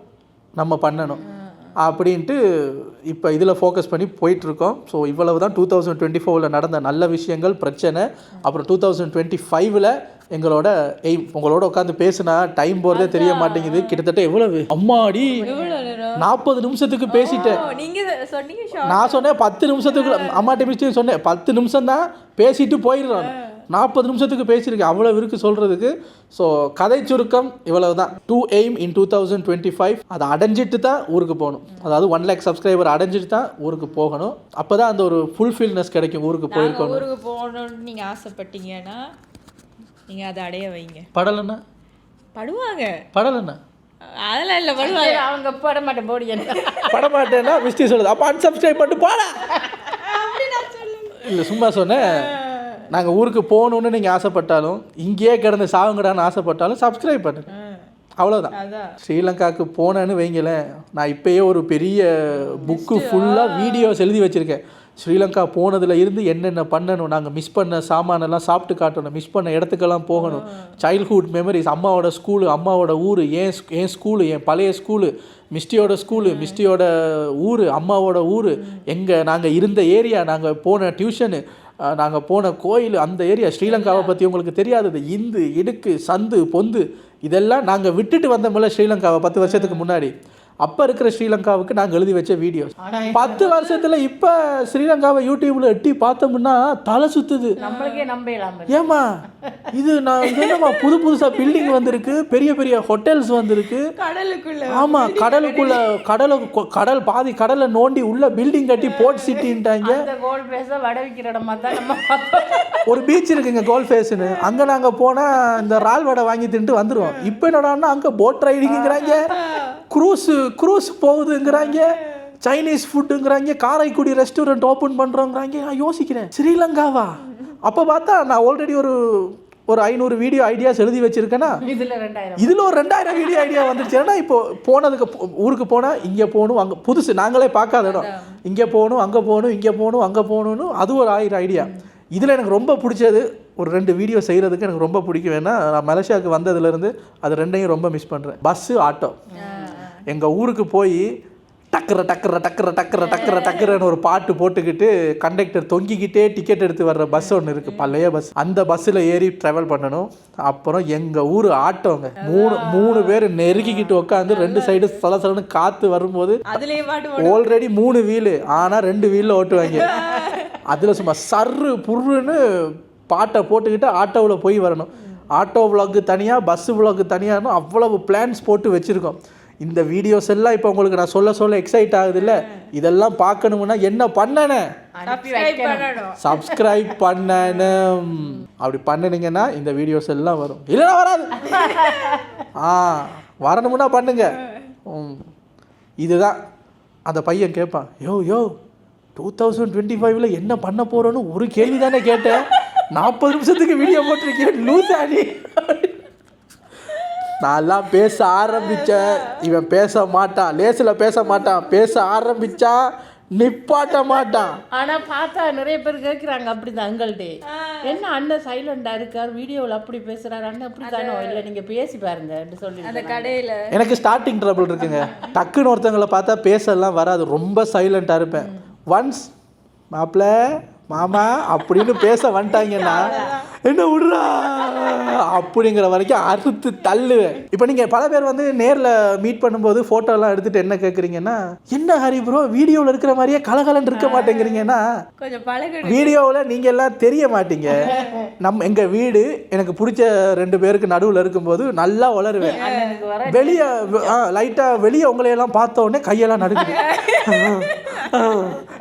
நம்ம பண்ணணும் அப்படின்ட்டு இப்போ இதில் ஃபோக்கஸ் பண்ணி போயிட்டுருக்கோம். ஸோ இவ்வளவு தான் 2024 நடந்த நல்ல விஷயங்கள், பிரச்சனை. அப்புறம் 2025 எங்களோட எய்ம். உங்களோட உட்காந்து பேசுனா டைம் போகிறதே தெரிய மாட்டேங்குது. கிட்டத்தட்ட எவ்வளவு அம்மாடி 40 நிமிஷத்துக்கு பேசிட்டேன். நான் சொன்னேன் 10 நிமிஷத்துக்கு, அம்மாட்ட மிஸ்டேக் சொன்னேன் 10 நிமிஷம் தான் பேசிட்டு போயிடுறோம். 40 நிமிஷத்துக்கு பேசியிருக்கேன், அவ்வளோ இருக்குது சொல்கிறதுக்கு. ஸோ கதை சுருக்கம் இவ்வளவு தான். டு எய்ம் இன் 2025 அதை அடைஞ்சிட்டு தான் ஊருக்கு போகணும். அதாவது 1 lakh சப்ஸ்கிரைபர் அடைஞ்சிட்டு தான் ஊருக்கு போகணும். அப்போ தான் அந்த ஒரு ஃபுல்ஃபில்னஸ் கிடைக்கும். ஊருக்கு போயிருக்கணும். ஊருக்கு போகணும்னு நீங்கள் ஆசைப்பட்டீங்கன்னா நீங்கள் அதை அடைய வைங்க. படலைன்னா படுவாங்க, படலைன்னா அதெல்லாம் இல்லை, படுவாங்க. அவங்க படமாட்டேன் போடி படமாட்டேன்னா மிஸ்டி சொல்லுது, அப்போ அன்சப்ஸ்கிரைப் பண்ணிட்டு போடா. இல்லை சும்மா சொன்னேன். நாங்கள் ஊருக்கு போகணுன்னு நீங்கள் ஆசைப்பட்டாலும், இங்கேயே கிடந்து சாவுங்கடான்னு ஆசைப்பட்டாலும் சப்ஸ்கிரைப் பண்ணுங்க, அவ்வளோதான். ஸ்ரீலங்காவுக்கு போனேன்னு வைங்களேன், நான் இப்போயே ஒரு பெரிய புக்கு ஃபுல்லாக வீடியோஸ் எழுதி வச்சுருக்கேன். ஸ்ரீலங்கா போனதில் இருந்து என்னென்ன பண்ணணும், நாங்கள் மிஸ் பண்ண சாமானெல்லாம் சாப்பிட்டு காட்டணும், மிஸ் பண்ண இடத்துக்கெல்லாம் போகணும், சைல்ட்ஹுட் மெமரிஸ், அம்மாவோட ஸ்கூலு, அம்மாவோட ஊர், என் ஸ்கூலு, என் பழைய ஸ்கூலு, மிஸ்டியோட ஸ்கூலு, மிஸ்டியோட ஊர், அம்மாவோட ஊர், எங்கே நாங்கள் இருந்த ஏரியா, நாங்கள் போன டியூஷனு, நாங்கள் போன கோயில், அந்த ஏரியா. ஸ்ரீலங்காவை பற்றி உங்களுக்கு தெரியாதது இந்து, இடுக்கு, சந்து, பொந்து, இதெல்லாம் நாங்கள் விட்டுட்டு வந்தோம்ல ஸ்ரீலங்காவை 10 வருஷத்துக்கு முன்னாடி. அப்போ இருக்கிற ஸ்ரீலங்காவுக்கு நாங்கள் எழுதி வச்ச வீடியோஸ் 10 வருஷத்தில் இப்போ ஸ்ரீலங்காவை யூடியூப்பில் எட்டி பார்த்தோம்னா தலை சுற்றுது. நம்மளுக்கே நம்பலாம். ஏமா இது நான் என்னம்மா புதுசாக பில்டிங் வந்திருக்கு, பெரிய பெரிய ஹோட்டல்ஸ் வந்திருக்கு. ஆமாம், கடல் பாதி கடலை நோண்டி உள்ள பில்டிங் கட்டி போர்ட் சிட்டின்ட்டாங்க. ஒரு பீச் இருக்குங்க கோல்ட் ஃபேஸ்னு, அங்கே நாங்கள் போனால் இந்த இறால் வடை வாங்கி தின்ட்டு வந்துடுவோம். இப்போ என்னடான்னா அங்கே போட் ரைடிங்கிறாங்க, க்ரூஸ் போகுதுங்கிறாங்க, சைனீஸ் ஃபுட்டுங்கிறாங்க, காரைக்குடி ரெஸ்டாரண்ட் ஓப்பன் பண்ணுறோங்கிறாங்க. நான் யோசிக்கிறேன், ஸ்ரீலங்காவா? அப்போ பார்த்தா நான் ஆல்ரெடி ஒரு 500 வீடியோ ஐடியாஸ் எழுதி வச்சுருக்கேன்னா, இதில் ஒரு 2000 வீடியோ ஐடியா வந்துருச்சு. ஏன்னா இப்போ போனதுக்கு ஊருக்கு போனால் இங்கே போகணும், அங்கே புதுசு நாங்களே பார்க்காத இடம், இங்கே போகணும், அங்கே போகணும், இங்கே போகணும், அங்கே போகணுன்னு அது ஒரு 1000 ஐடியா. இதில் எனக்கு ரொம்ப பிடிச்சது ஒரு 2 வீடியோ செய்கிறதுக்கு எனக்கு ரொம்ப பிடிக்கும். ஏன்னா நான் மலேசியாவுக்கு வந்ததுலேருந்து அது 2ஐயும் ரொம்ப மிஸ் பண்ணுறேன். Bus, auto. எங்கள் ஊருக்கு போய் டக்குறன்னு ஒரு பாட்டு போட்டுக்கிட்டு கண்டக்டர் தொங்கிக்கிட்டே டிக்கெட் எடுத்து வர்ற பஸ் ஒன்று இருக்குது, பழைய பஸ். அந்த பஸ்ஸில் ஏறி ட்ராவல் பண்ணணும். அப்புறம் எங்கள் ஊர் ஆட்டோங்க, 3 பேர் நெருக்கிக்கிட்டு உட்காந்து 2 சைடு சலசலன்னு காற்று வரும்போது, ஆல்ரெடி 3 வீலு ஆனால் 2 வீலில் ஓட்டுவாங்க. அதில் சும்மா சர்ரு புர்ருன்னு பாட்டை போட்டுக்கிட்டு ஆட்டோவில் போய் வரணும். ஆட்டோ விளாக்கு தனியாக, பஸ்ஸு விளாக்கு தனியாகனு அவ்வளவு பிளான்ஸ் போட்டு வச்சுருக்கோம். இந்த வீடியோஸ் எல்லாம் இப்போ உங்களுக்கு நான் சொல்ல எக்ஸைட் ஆகுது இல்லை? இதெல்லாம் பார்க்கணும்னா என்ன பண்ணணும்? சப்ஸ்கிரைப் பண்ணணும். அப்படி பண்ணினீங்கன்னா இந்த வீடியோஸ் எல்லாம் வரும், இல்லைன்னா வராது. வரணும்னா பண்ணுங்க. இதுதான் அந்த பையன் கேட்பான், யோ 2025 என்ன பண்ண போகிறோன்னு ஒரு கேள்வி தானே கேட்டேன், 40 நிமிஷத்துக்கு வீடியோ போட்டிருக்கேன் லூசாடி. நான்லாம் பேச ஆரம்பித்தேன், இவன் பேச மாட்டான், லேசில் பேச மாட்டான், பேச ஆரம்பித்தா நிப்பாட்ட மாட்டான். ஆனா பார்த்தா நிறைய பேர் கேட்குறாங்க அப்படிதான் அங்கள்கிட்ட, என்ன அண்ணன் சைலண்டா இருக்கார் வீடியோவில் அப்படி பேசுறாரு அண்ணன் அப்படி தானோ, இல்லை நீங்க பேசி பாருங்க சொல்லி அந்த கடையில எனக்கு ஸ்டார்டிங் ட்ரபிள் இருக்குங்க. டக்குன்னு ஒருத்தவங்களை பார்த்தா பேசலாம் வராது, ரொம்ப சைலண்டாக இருப்பேன். ஒன்ஸ் மாப்பிள்ள மாமா அப்படின்னு பேச வந்துட்டாங்கன்னா என்ன விடுறா அப்படிங்கிற வரைக்கும் அறுத்து தள்ளுவேன். இப்போ நீங்கள் பல பேர் வந்து நேரில் மீட் பண்ணும்போது ஃபோட்டோலாம் எடுத்துகிட்டு என்ன கேட்குறீங்கன்னா, என்ன ஹரி ப்ரோ வீடியோவில் இருக்கிற மாதிரியே கலகலன்னு இருக்க மாட்டேங்கிறீங்கன்னா, கொஞ்சம் பழக வீடியோவில் நீங்கள் எல்லாம் தெரிய மாட்டீங்க. எங்கள் வீடு எனக்கு பிடிச்ச 2 பேருக்கு நடுவில் இருக்கும்போது நல்லா வளருவேன். வெளியே லைட்டாக வெளியே உங்களையெல்லாம் பார்த்த உடனே கையெல்லாம் நடுக்குது.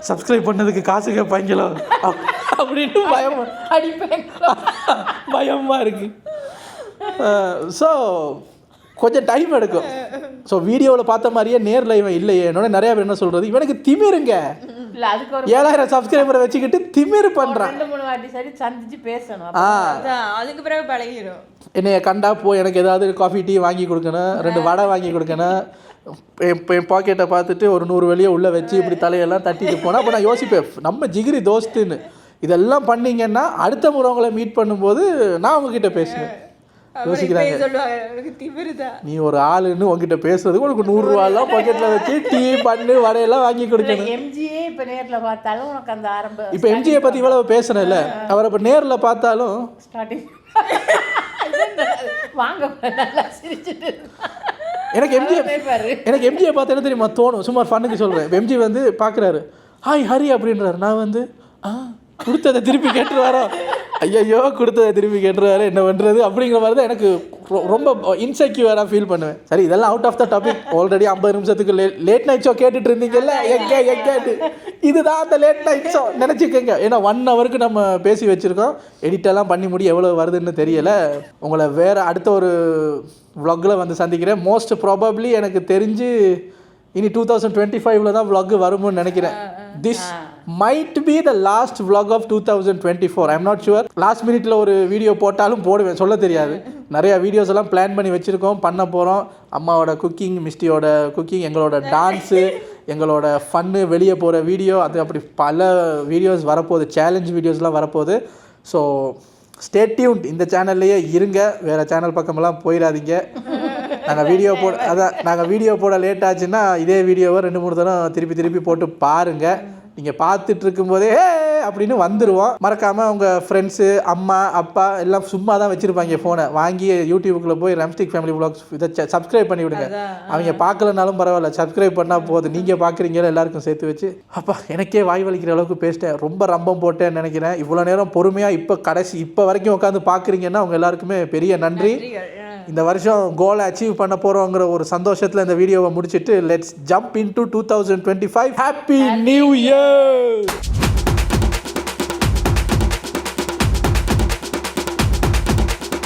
சப்ஸ்கிரைப் பண்ணதுக்கு காசு கேட்பாங்களோ அப்படின்னு பயமாக இருக்குது. ஸோ கொஞ்சம் டைம் எடுக்கும். ஸோ வீடியோவில் பார்த்த மாதிரியே நேரில் இவன் இல்லையே. என்னோட நிறையா பேர் என்ன சொல்கிறது, இவனுக்கு திமிருங்க. 7000 சப்ஸ்கிரைபரை வச்சுக்கிட்டு திமிரு பண்ணுறான். 2-3 வாட்டி சரி சந்திச்சு பேசணும், அதுக்கு பிறகு பழகிடும். என்னைய கண்டா போய் எனக்கு ஏதாவது காஃபி டீ வாங்கி கொடுக்கணும், 2 வடை வாங்கி கொடுக்கணும். என் பாக்கெட்டை பார்த்துட்டு ஒரு 100 வெளியே உள்ளே வச்சு இப்படி தலையெல்லாம் தட்டிட்டு போனால் அப்போ நான் யோசிப்பேன், நம்ம ஜிகிரி தோஸ்துன்னு. இதெல்லாம் பண்ணிங்கன்னா அடுத்த முறை உங்களை மீட் பண்ணும்போது நான் உங்ககிட்ட பேசுவேன். யோசிக்கிறாங்க, நீ ஒரு ஆளுன்னு உங்ககிட்ட பேசுறதுக்கு உனக்கு 100 ரூபாயெல்லாம் பாக்கெட்டில் வச்சு டீ பண்ணு வடையெல்லாம் வாங்கி கொடுக்கணும். எம்ஜிஏ இப்போ நேரில் பார்த்தாலும் உனக்கு அந்த ஆரம்ப இப்போ எம்ஜியை பற்றி இவ்வளவு பேசுனேன்ல, அவரை இப்போ நேரில் பார்த்தாலும் ஸ்டார்டிங் வாங்க நல்லா சிரிச்சுட்டு எனக்கு எம்ஜியை பார்த்து என்ன தெரியுமா தோணும், சும்மா ஃபன்னுக்கு சொல்கிறேன். எம்ஜி வந்து பார்க்குறாரு, ஹாய் ஹரி அப்படின்றாரு. நான் வந்து கொடுத்ததை திருப்பி கேட்டுருவாரோ, ஐயோ கொடுத்ததை திருப்பி கேட்டுருவாரு என்ன பண்ணுறது அப்படிங்கிற மாதிரி தான் எனக்கு ரொம்ப இன்செக்யூராக ஃபீல் பண்ணுவேன். சரி இதெல்லாம் out of the topic. Already 50 நிமிஷத்துக்கு லேட் நைட் ஷோ கேட்டுட்டு இருந்தீங்கல்ல, எங்கேட்டு இதுதான் அந்த லேட் நைட் ஷோ நினச்சிக்கோங்க. ஏன்னா 1 ஹவருக்கு நம்ம பேசி வச்சுருக்கோம், எடிட்டெல்லாம் பண்ணி முடிய எவ்வளோ வருதுன்னு தெரியலை. உங்களை வேறு அடுத்த ஒரு vlogல வந்து சந்திக்கிறேன். மோஸ்ட் ப்ராபப்ளி எனக்கு தெரிஞ்சு இனி 2025 தான் vlog வரும்னு நினைக்கிறேன். This might be the last vlog of 2024. I am not sure. Last மினிட்ல ஒரு வீடியோ போட்டாலும் போடுவேன், சொல்ல தெரியாது. நிறையா வீடியோஸ் எல்லாம் பிளான் பண்ணி வச்சுருக்கோம், பண்ண போகிறோம். அம்மாவோட குக்கிங், மிஸ்டியோட குக்கிங், எங்களோட டான்ஸு, எங்களோட ஃபன்னு, வெளியே போகிற வீடியோ, அது அப்படி பல வீடியோஸ் வரப்போகுது. சேலஞ்ச் வீடியோஸ்லாம் வரப்போகுது. So stay tuned. இந்த சேனல்லையே இருங்க, வேறு சேனல் பக்கமெல்லாம் போயிடாதீங்க. நாங்கள் வீடியோ போட லேட் ஆச்சுன்னா இதே வீடியோவை 2-3 தரம் திருப்பி போட்டு பாருங்கள். நீங்கள் பார்த்துட்டு இருக்கும்போதே அப்படின்னு வந்துடுவோம். மறக்காமல் உங்கள் ஃப்ரெண்ட்ஸு, அம்மா, அப்பா எல்லாம் சும்மா தான் வச்சுருப்பாங்க ஃபோனை. வாங்கி யூடியூபுக்குள்ளே போய் ரம்ஸ்டிக் ஃபேமிலி vlogs இதை சப்ஸ்கிரைப் பண்ணி விடுங்க. அவங்க பார்க்கலனாலும் பரவாயில்ல, சப்ஸ்கிரைப் பண்ணால் போதும். நீங்கள் பார்க்குறீங்களா எல்லாருக்கும் சேர்த்து வச்சு. அப்பா எனக்கே வாய் வலிக்கிற அளவுக்கு பேசிட்டேன், ரொம்ப ரம்பம் போட்டேன்னு நினைக்கிறேன். இவ்வளோ நேரம் பொறுமையாக இப்போ வரைக்கும் உட்காந்து பார்க்குறீங்கன்னா அவங்க எல்லாருக்குமே பெரிய நன்றி. இந்த வருஷம் கோலை அச்சீவ் பண்ண போகிறோங்கிற ஒரு சந்தோஷத்தில் இந்த வீடியோவை முடிச்சுட்டு let's jump into 2025. Happy new year.